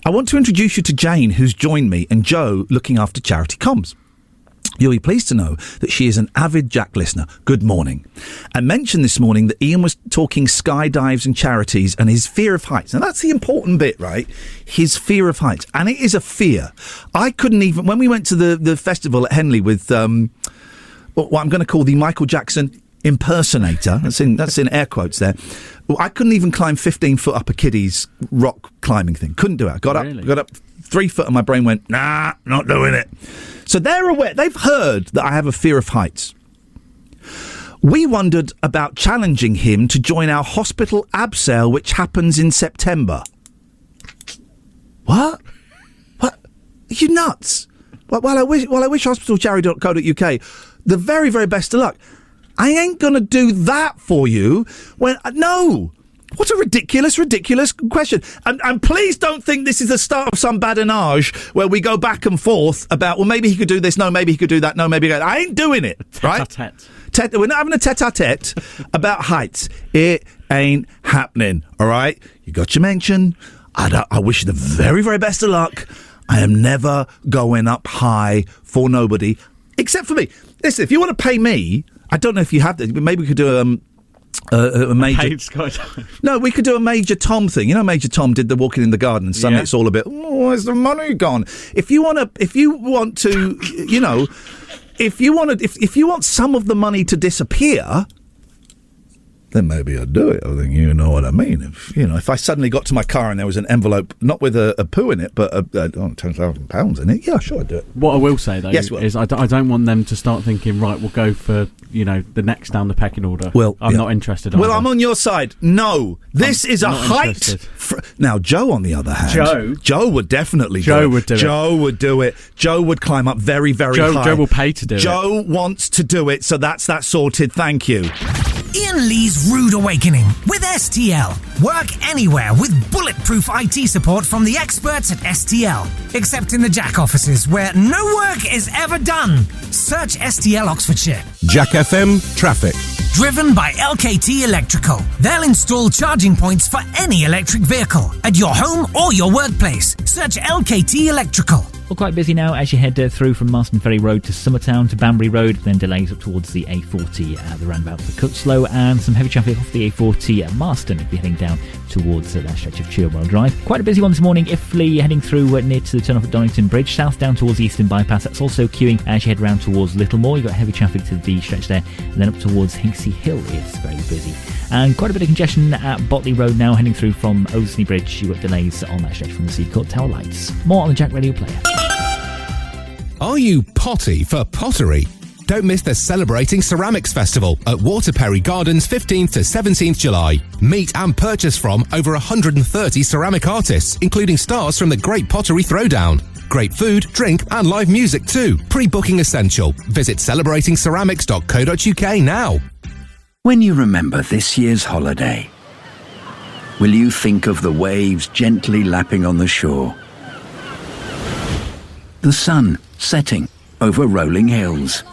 I want to introduce you to Jane, who's joined me, and Joe, looking after Charity Comms. You'll be pleased to know that she is an avid Jack listener. Good morning. I mentioned this morning that Iain was talking skydives and charities and his fear of heights. And that's the important bit, right? His fear of heights. And it is a fear. I couldn't even... When we went to the festival at Henley with what I'm going to call the Michael Jackson impersonator, that's in air quotes there, I couldn't even climb 15 foot up a kiddie's rock climbing thing. Couldn't do it. I got up 3 foot and my brain went, nah, not doing it. So they're aware. They've heard that I have a fear of heights. We wondered about challenging him to join our hospital abseil, which happens in September. What? What? Are you nuts? Well, I wish hospitalcharity.co.uk the very, very best of luck. I ain't going to do that for you when... No! What a ridiculous question. And please don't think this is the start of some badinage where we go back and forth about, well, maybe he could do this, no, maybe he could do that, no, maybe... I ain't doing it, right? We're not having a tete-a-tete about heights. It ain't happening, all right? You got your mention. I wish you the very, very best of luck. I am never going up high for nobody, except for me. Listen, if you want to pay me, I don't know if you have this, but maybe we could do a major... No, we could do a Major Tom thing. You know, Major Tom did the walking in the garden, and suddenly it's all a bit, where's the money gone? If you want to, you know, if you want some of the money to disappear, then maybe I'd do it. I think you know what I mean. If I suddenly got to my car and there was an envelope, not with a poo in it, but £10,000 in it, yeah, sure, I'd do it. What I will say, though, is I don't want them to start thinking, right, we'll go for, the next down the pecking order. Well, I'm not interested. Well, I'm on your side. No, this is a height. Now, Joe, on the other hand, Joe would definitely do it. Joe would do it. Joe would climb up very, very high. Joe will pay to do it. Joe wants to do it, so that's that sorted. Thank you. Iain Lee's Rude Awakening with STL. Work anywhere with bulletproof IT support from the experts at STL. Except in the Jack offices, where no work is ever done. Search STL Oxfordshire. Jack FM Traffic. Driven by LKT Electrical. They'll install charging points for any electric vehicle at your home or your workplace. Search LKT Electrical. Well, quite busy now as you head through from Marston Ferry Road to Summertown to Banbury Road, then delays up towards the A40 at the roundabout for Cutslow, and some heavy traffic off the A40 at Marston if you're heading down towards that stretch of Chilwell Drive. Quite a busy one this morning if you're heading through near to the turn off at Donington Bridge, south down towards the Eastern Bypass. That's also queuing as you head round towards Littlemore. You've got heavy traffic to the stretch there, and then up towards Hinksey Hill it's very busy. And quite a bit of congestion at Botley Road now, heading through from Osley Bridge. You've got delays on that stretch from the Seacourt Tower Lights. More on the Jack Radio Player. Are you potty for pottery? Don't miss the Celebrating Ceramics Festival at Waterperry Gardens 15th to 17th July. Meet and purchase from over 130 ceramic artists, including stars from the Great Pottery Throwdown. Great food, drink and live music too. Pre-booking essential. Visit celebratingceramics.co.uk now. When you remember this year's holiday, will you think of the waves gently lapping on the shore? The sun setting over rolling hills?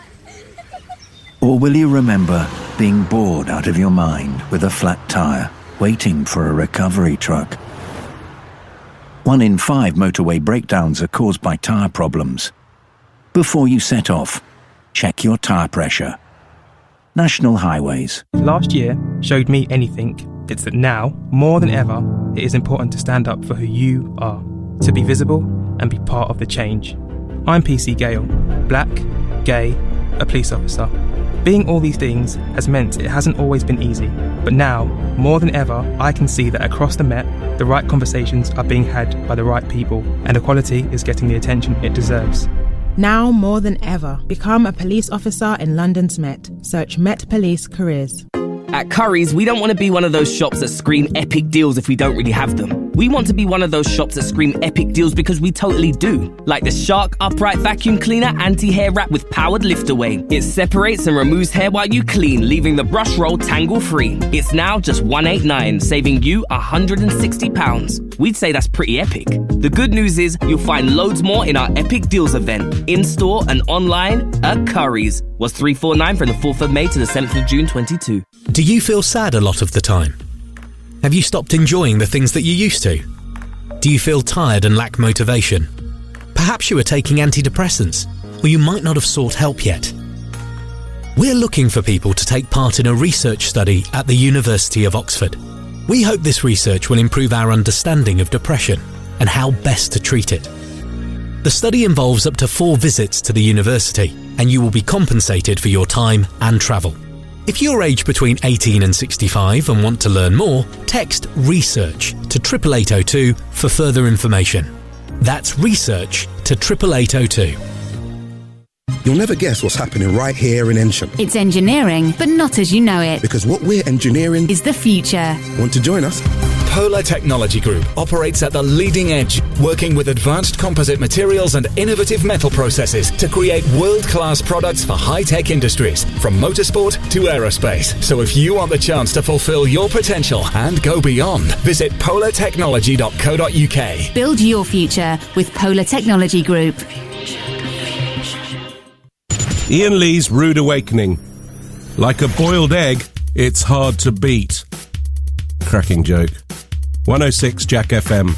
Or will you remember being bored out of your mind with a flat tyre, waiting for a recovery truck? 1 in 5 motorway breakdowns are caused by tyre problems. Before you set off, check your tyre pressure. National Highways. Last year showed me anything. It's that now, more than ever, it is important to stand up for who you are, to be visible and be part of the change. I'm PC Gale, black, gay, a police officer. Being all these things has meant it hasn't always been easy, but now, more than ever, I can see that across the Met, the right conversations are being had by the right people, and equality is getting the attention it deserves. Now more than ever, become a police officer in London's Met. Search Met Police Careers. At Currys, we don't want to be one of those shops that scream epic deals if we don't really have them. We want to be one of those shops that scream epic deals because we totally do. Like the Shark Upright Vacuum Cleaner Anti-Hair Wrap with Powered Lift Away. It separates and removes hair while you clean, leaving the brush roll tangle-free. It's now just $189, saving you £160. We'd say that's pretty epic. The good news is you'll find loads more in our Epic Deals event, in-store and online at Currys. Was $349 from the 4th of May to the 7th of June 22. Do you feel sad a lot of the time? Have you stopped enjoying the things that you used to? Do you feel tired and lack motivation? Perhaps you are taking antidepressants, or you might not have sought help yet. We're looking for people to take part in a research study at the University of Oxford. We hope this research will improve our understanding of depression and how best to treat it. The study involves up to 4 visits to the university, and you will be compensated for your time and travel. If you're aged between 18 and 65 and want to learn more, text RESEARCH to 88802 for further information. That's RESEARCH to 88802. You'll never guess what's happening right here in Ensham. It's engineering, but not as you know it. Because what we're engineering is the future. Want to join us? Polar Technology Group operates at the leading edge, working with advanced composite materials and innovative metal processes to create world-class products for high-tech industries, from motorsport to aerospace. So if you want the chance to fulfill your potential and go beyond, visit polartechnology.co.uk. Build your future with Polar Technology Group. Iain Lee's Rude Awakening. Like a boiled egg, it's hard to beat. Cracking joke. 106 Jack FM.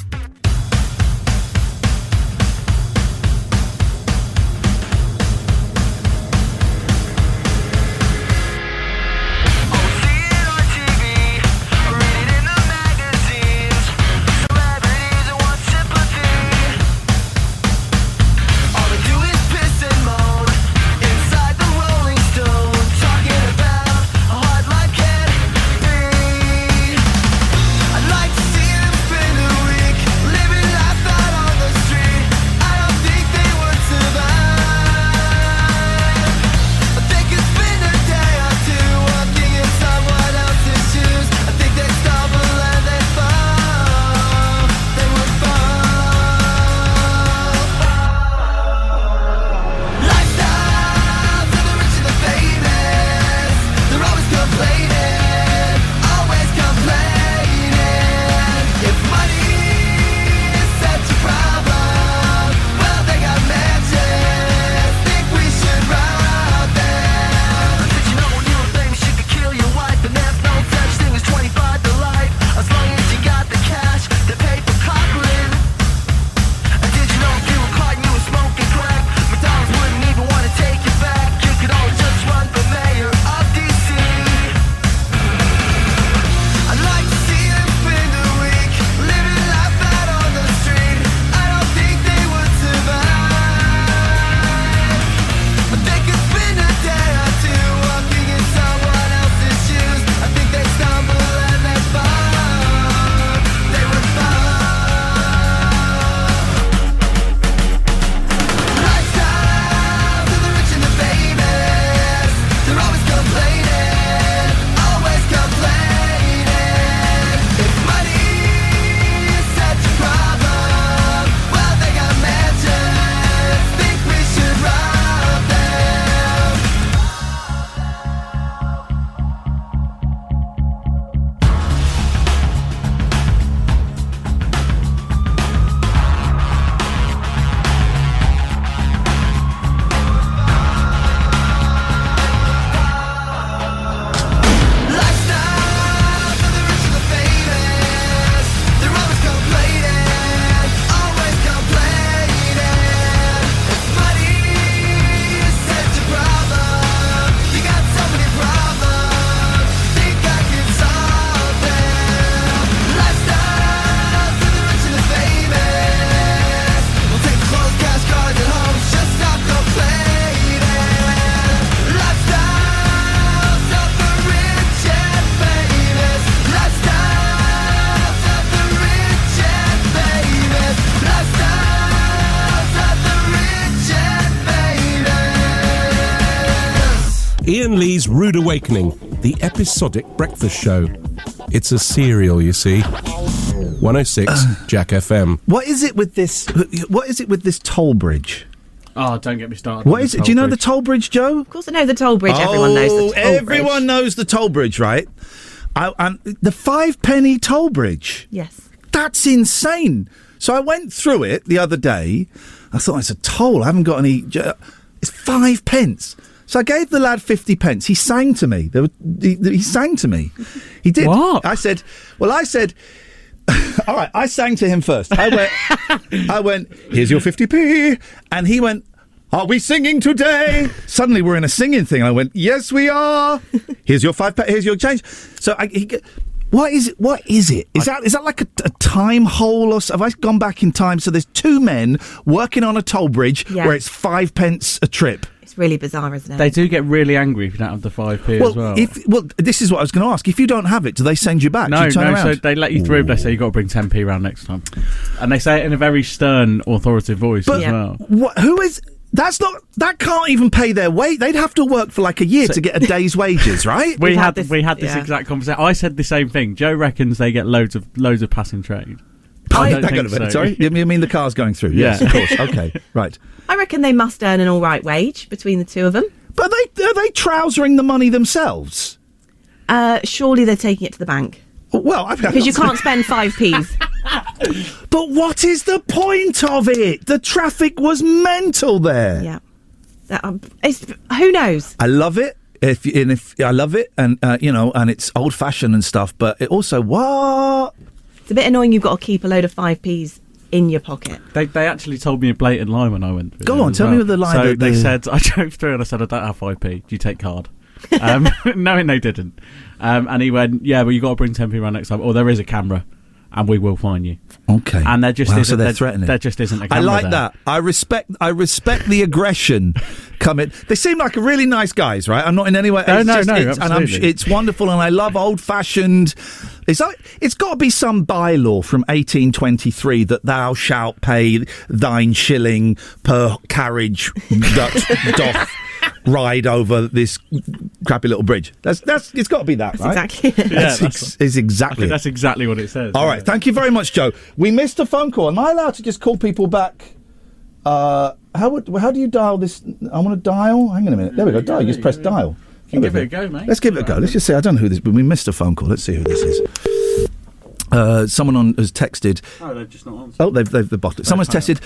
Iain Lee's Rude Awakening, the episodic breakfast show. It's a serial, you see. 106 Jack FM. What is it with this? What is it with this toll bridge? Oh, don't get me started. What is it? Do you know the toll bridge, Joe? Of course I know the toll bridge. Everyone knows the toll bridge. Everyone knows the toll bridge, right? The 5-penny toll bridge. Yes. That's insane. So I went through it the other day. I thought, it's a toll. I haven't got any... It's 5 pence. So I gave the lad 50 pence. He sang to me. He sang to me. He did. What? I said, All right, I sang to him first. I went, here's your 50p. And he went, are we singing today? Suddenly we're in a singing thing. I went, yes, we are. Here's your here's your change. So what is it? Is that like a time hole or so? Have I gone back in time? So there's two men working on a toll bridge where it's 5 pence a trip. It's really bizarre, isn't it? They do get really angry if you don't have the 5p as well. Well, this is what I was going to ask. If you don't have it, do they send you back? No, do you turn around? So they let you through, but they say you've got to bring 10p round next time. And they say it in a very stern, authoritative voice as well. That can't even pay their wage. They'd have to work for like a year to get a day's wages, right? We had this exact conversation. I said the same thing. Joe reckons they get loads of passing trade. Hang on a minute, sorry. You mean the car's going through? Yes, of course. Okay, right. I reckon they must earn an all right wage between the two of them. But are they trousering the money themselves? Surely they're taking it to the bank. Well, because you can't spend 5p's. But what is the point of it? The traffic was mental there. Yeah. Who knows? I love it. If I love it, and and it's old fashioned and stuff. But it also what? It's a bit annoying. You've got to keep a load of 5p's in your pocket. They actually told me a blatant lie when I went through. Go on, tell me the lie. So they said, I drove through and I said, I don't have 5p. Do you take card? Knowing they didn't. And he went, yeah, but you got to bring 10p around next time. Or there is a camera. And we will fine you. Okay. And there just so isn't. They're threatening. There just isn't a camera. I like there. that. I respect the aggression coming. They seem like really nice guys, right? I'm not in any way. Absolutely. It's wonderful, and I love old-fashioned. It's got to be some bylaw from 1823 that thou shalt pay thine shilling per carriage that doth ride over this crappy little bridge. That's it's got to be that, right? Exactly. That's exactly what it says. All right, thank you very much, Joe. We missed a phone call. Am I allowed to just call people back? How do you dial this? I want to dial. Hang on a minute. There we go. Dial. You just press dial. You can give it a go, mate. Let's give it a go. Let's just say I don't know who this, but we missed a phone call. Let's see who this is. Someone has texted. Oh, they've just not answered. Oh, they've bottled it. Someone's texted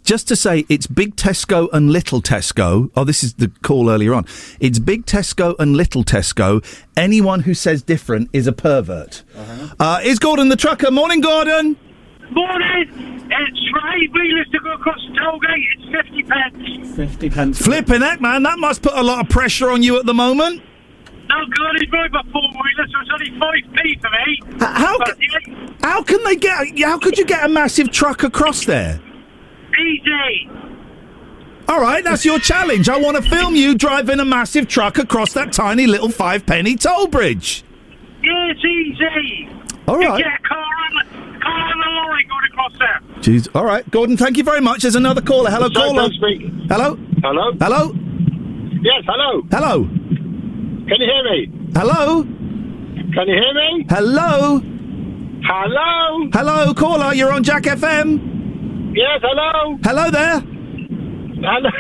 just to say it's Big Tesco and Little Tesco. Oh, this is the call earlier on. It's Big Tesco and Little Tesco. Anyone who says different is a pervert. Is Gordon the trucker? Morning, Gordon. Morning. It's Ray. We used to go across the toll gate. It's 50 pence. 50 pence. Flipping heck, man. That must put a lot of pressure on you at the moment. No, God, he's right by four-wheeler, so it's only 5p for me. How could you get a massive truck across there? Easy. All right, that's your challenge. I want to film you driving a massive truck across that tiny little 5p toll bridge. Yeah, it's easy. All right. You get a car and a lorry going across there. Jeez. All right, Gordon, thank you very much. There's another caller. Hello, caller. Hello? Hello? Hello? Yes, hello. Hello? Can you hear me? Hello? Can you hear me? Hello? Hello? Hello, caller, you're on Jack FM. Yes, hello? Hello there? Hello?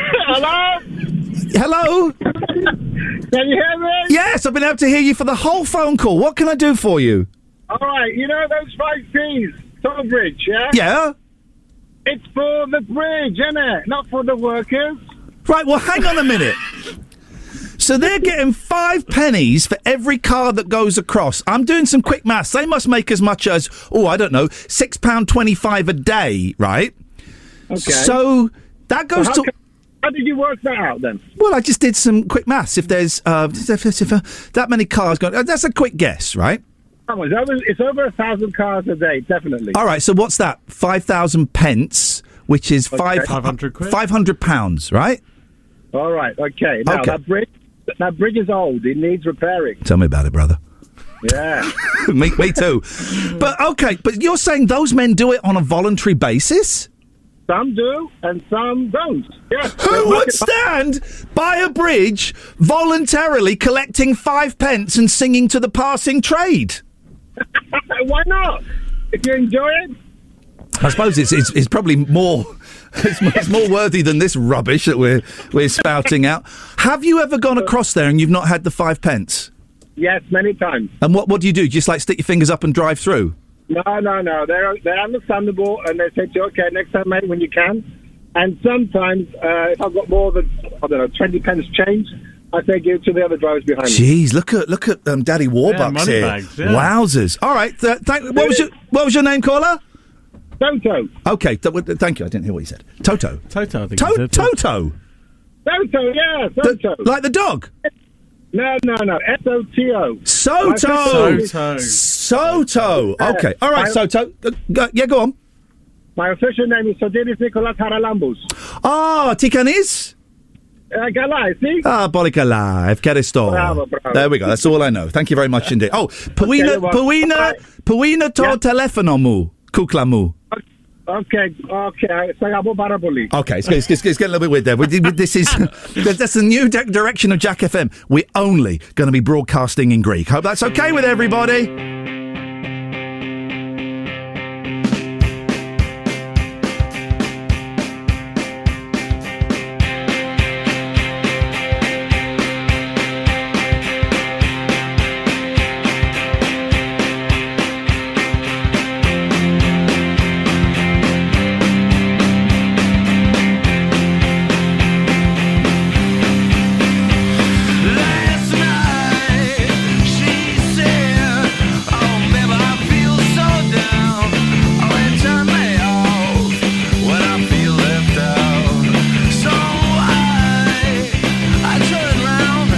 Hello? Can you hear me? Yes, I've been able to hear you for the whole phone call. What can I do for you? All right, you know those 5p's, toll bridge, yeah? Yeah? It's for the bridge, isn't it? Not for the workers. Right, well, hang on a minute. So they're getting 5 pennies for every car that goes across. I'm doing some quick maths. They must make as much as, I don't know, £6.25 a day, right? Okay. So that goes how did you work that out then? Well, I just did some quick maths. If there's that many cars going, that's a quick guess, right? It's over 1,000 cars a day, definitely. All right, so what's that? 5,000 pence, which is 500 quid. £500, right? All right, okay. Now, that bridge is old. It needs repairing. Tell me about it, brother. Yeah. me too. But you're saying those men do it on a voluntary basis? Some do, and some don't. Yes. Who would stand by a bridge voluntarily collecting 5 pence and singing to the passing trade? Why not? If you enjoy it. I suppose it's probably more. It's more worthy than this rubbish that we're spouting out. Have you ever gone across there and you've not had the 5 pence? Yes, many times. And what do you do? Just like stick your fingers up and drive through? No. They're understandable, and they say to you, okay, next time, mate, when you can. And sometimes, if I've got more than 20 pence change, I take it to the other drivers behind me. Jeez, look at Daddy Warbucks here. Moneybags, yeah. Wowzers! All right, what was your name, caller? Toto. Okay, thank you. I didn't hear what you said. Toto. Toto, I think. Toto. Toto, yeah, Toto. Like the dog? No. S-O-T-O. Soto. Okay. All right, Soto. Go on. My official name is Sodiris Nicolas Haralambous. Tikanis? Galai, see? Bolikala, Evkaristo. Bravo. There we go. That's all I know. Thank you very much indeed. Oh, Puina to telefonomu, kuklamu. Okay. Okay, it's getting a little bit weird there. This is that's the new direction of Jack FM. We're only going to be broadcasting in Greek. Hope that's okay with everybody. Last night, she said, "Oh, baby, I feel so down. Oh, it turned me off when I feel left out. So I turned round.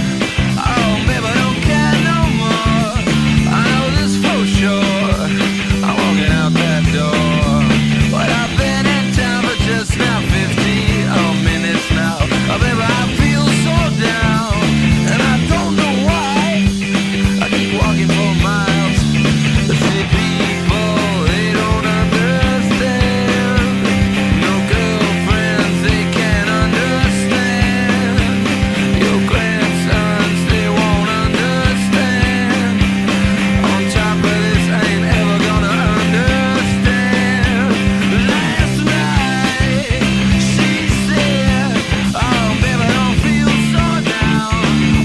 Oh, baby, I don't care no more. I know this for sure. I'm walking out that door. But I've been in town for just now 15 minutes now. Oh, baby, I feel so down. And I don't know why I keep walking for miles. The city people, they don't understand. No girlfriends, they can't understand. Your grandsons, they won't understand. On top of this, I ain't ever gonna understand. Last night, she said, "Oh, baby, I don't feel so down.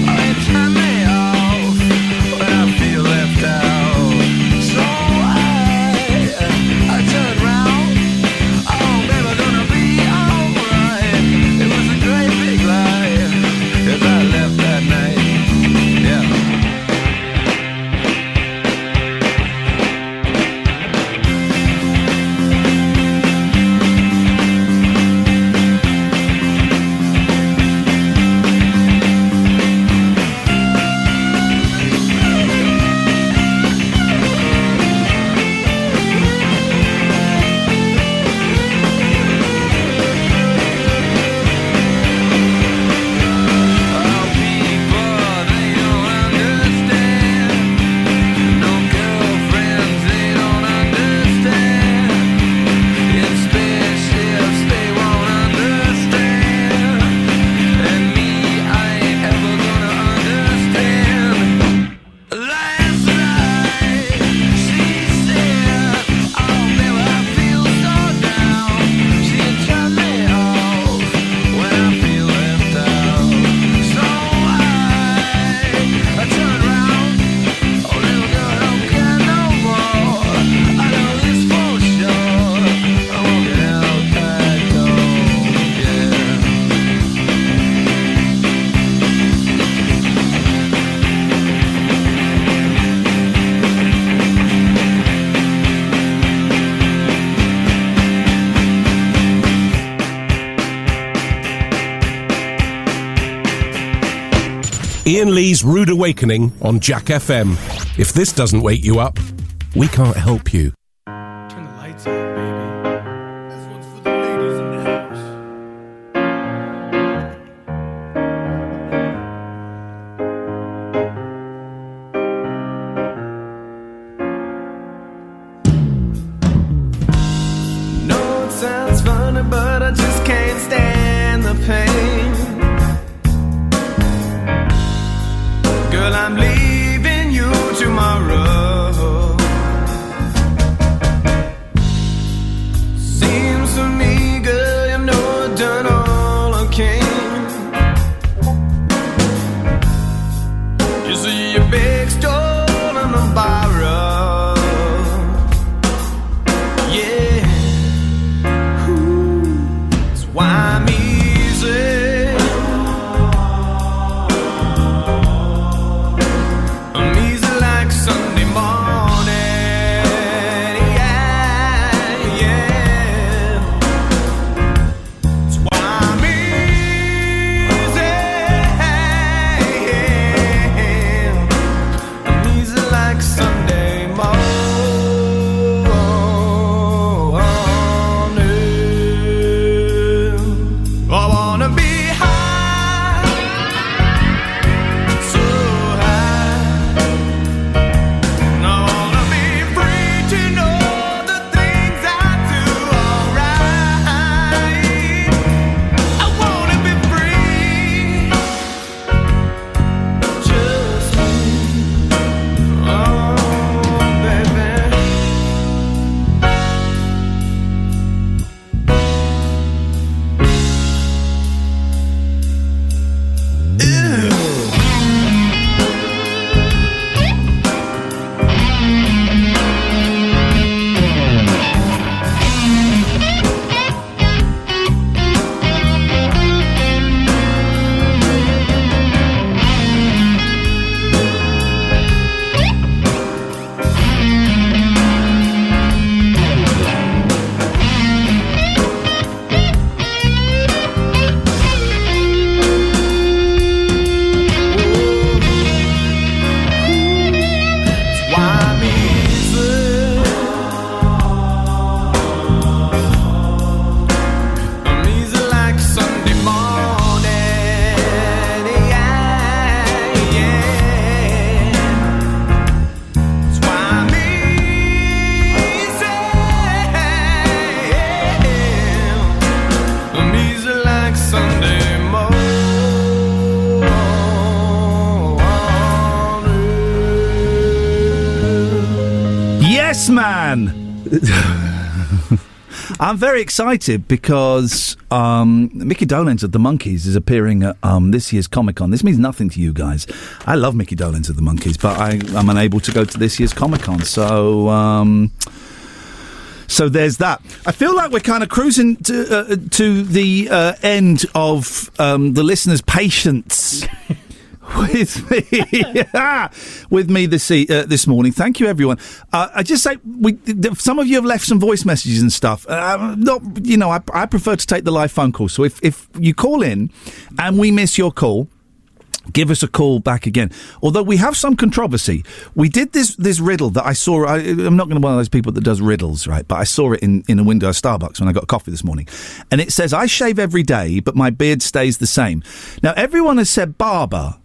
Oh, it turned me off when I feel left out. So I turned round. Oh, baby, gonna be alright. It was a great big lie, 'cause I left that night. Yeah." Iain Lee's Rude Awakening on Jack FM. If this doesn't wake you up, we can't help you. No, it sounds funny, but I just can't stand the pain. Girl, I'm leaving you tomorrow. Yes, man. I'm very excited because Mickey Dolenz of the Monkees is appearing at this year's Comic-Con. This means nothing to you guys. I love Mickey Dolenz of the Monkees, but I'm unable to go to this year's Comic-Con. So there's that. I feel like we're kind of cruising to the end of the listeners' patience with me this morning. Thank you, everyone. I just say some of you have left some voice messages and stuff. I prefer to take the live phone call. So if you call in and we miss your call, give us a call back again. Although we have some controversy. We did this riddle that I saw. I'm not going to be one of those people that does riddles, right? But I saw it in a window of Starbucks when I got a coffee this morning. And it says, I shave every day, but my beard stays the same. Now, everyone has said barber.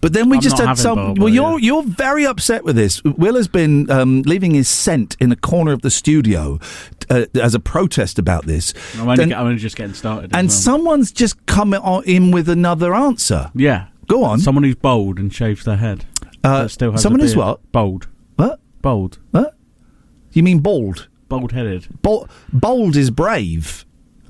But then we just had some... Barber, well, you're very upset with this. Will has been leaving his scent in a corner of the studio as a protest about this. I'm only just getting started. And someone's just come in with another answer. Yeah. Go on. Someone who's bald and shaves their head. Still has someone who's what? Bald. What? Bald. What? You mean bald? Bald-headed. Bold is brave.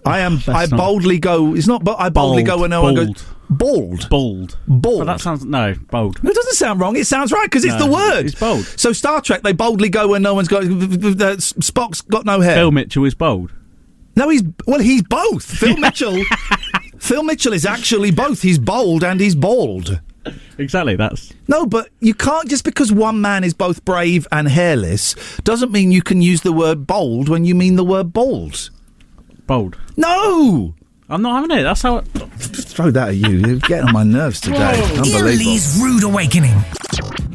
I boldly go... It's not... But I boldly go when no one goes... Bald. Bald. Bald. That sounds... No, bold. It doesn't sound wrong. It sounds right because it's the word. It's bold. So Star Trek, they boldly go when no one's got... Spock's got no hair. Phil Mitchell is bold. No, he's both. Phil Mitchell... Phil Mitchell is actually both. He's bold and he's bald. Exactly, that's... No, but you can't... Just because one man is both brave and hairless doesn't mean you can use the word bold when you mean the word bald. Bold. No! I'm not having it. That's how... Throw that at you. You're getting on my nerves today. Unbelievable. Iain Lee's Rude Awakening.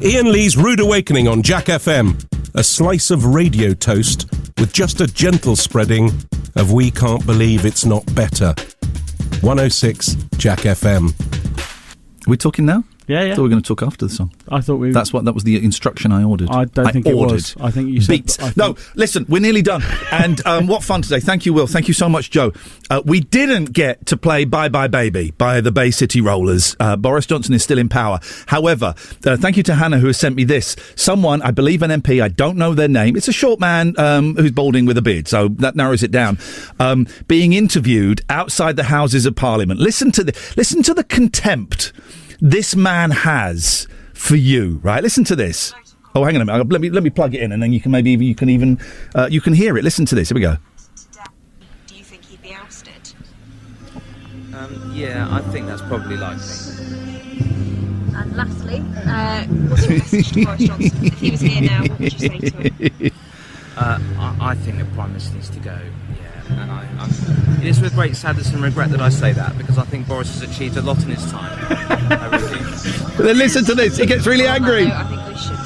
Iain Lee's Rude Awakening on Jack FM. A slice of radio toast with just a gentle spreading of We Can't Believe It's Not Better. 106 Jack FM. Are we talking now? Yeah, yeah. I thought we were going to talk after the song. I thought we... That was the instruction I ordered. I don't think ordered. It was. I think you said... Beats. No, listen, we're nearly done. And what fun today. Thank you, Will. Thank you so much, Joe. We didn't get to play Bye Bye Baby by the Bay City Rollers. Boris Johnson is still in power. However, thank you to Hannah who has sent me this. Someone, I believe an MP, I don't know their name. It's a short man who's balding with a beard, so that narrows it down. Being interviewed outside the Houses of Parliament. Listen to the contempt this man has for you, right? Listen to this. Oh, hang on a minute. Let me plug it in, and then you can hear it. Listen to this. Here we go. Do you think he'd be ousted? Yeah, I think that's probably likely. And lastly, what's your message to Boris Johnson? If he was here now, what would you say to him? I think the Prime Minister needs to go. And it is with great sadness and regret that I say that, because I think Boris has achieved a lot in his time. I really do. But then listen to this. He gets really angry. I think we should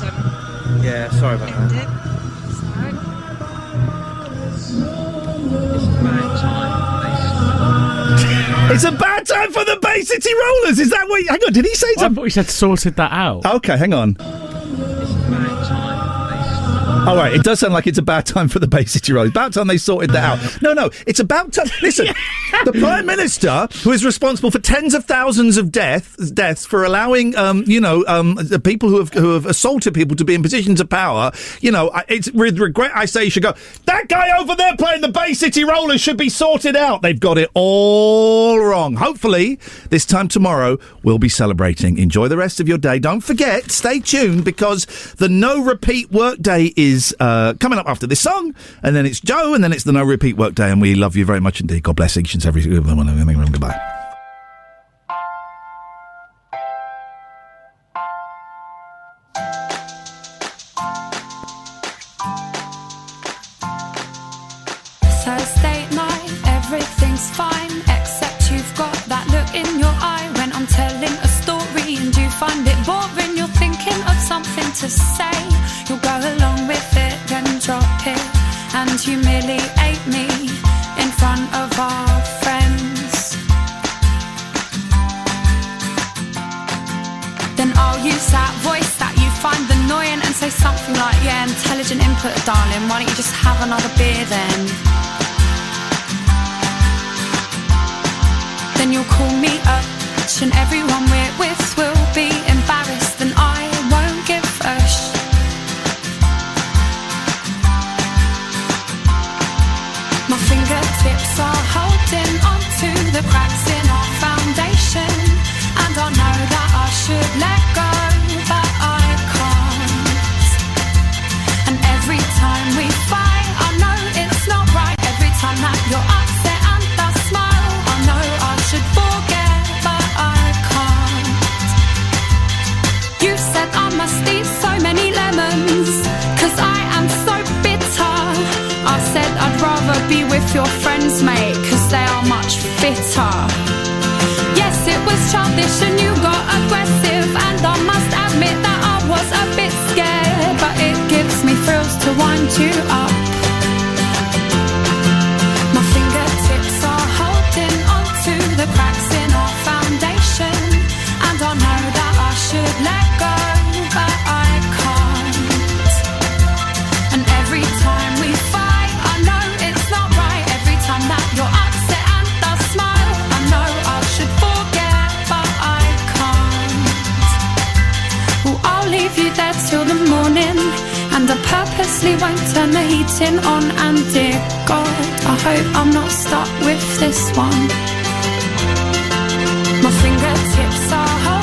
yeah, sorry about end that. it. It's alright. It's a bad time for the Bay City Rollers. Is that what... Hang on, did he say something? I thought he said sorted that out. Okay, hang on. All right, it does sound like it's a bad time for the Bay City Rollers. About time they sorted that out. No, it's about time. Listen, the Prime Minister, who is responsible for tens of thousands of deaths for allowing, the people who have assaulted people to be in positions of power, it's with regret I say you should go, that guy over there playing the Bay City Rollers should be sorted out. They've got it all wrong. Hopefully, this time tomorrow, we'll be celebrating. Enjoy the rest of your day. Don't forget, stay tuned, because the no repeat workday is coming up after this song, and then it's Joe, and then it's the no repeat workday, and we love you very much indeed. God bless each and every one. Goodbye. Thursday night, everything's fine, except you've got that look in your eye when I'm telling a story and you find it boring. You're thinking of something to say, you'll go along with it, then drop it and humiliate me in front of our friends. Then I'll use that voice that you find annoying and say something like, yeah, intelligent input, darling, why don't you just have another beer then? Then you'll call me up, and everyone we're with will be embarrassed, and I won't give a your friends, mate, 'cause they are much fitter. Yes, it was childish and you got aggressive, and I must admit that I was a bit scared, but it gives me thrills to wind you up. My fingertips are holding onto the cracks in our foundation, and I know that I should let go, but I can't. And every time we fight, I know it's not right. Every time that you're upset and I smile, I know I should forget, but I can't. Well, I'll leave you there till the morning, and I purposely won't turn the heating on. And dear God, I hope I'm not stuck with this one. My fingertips are holding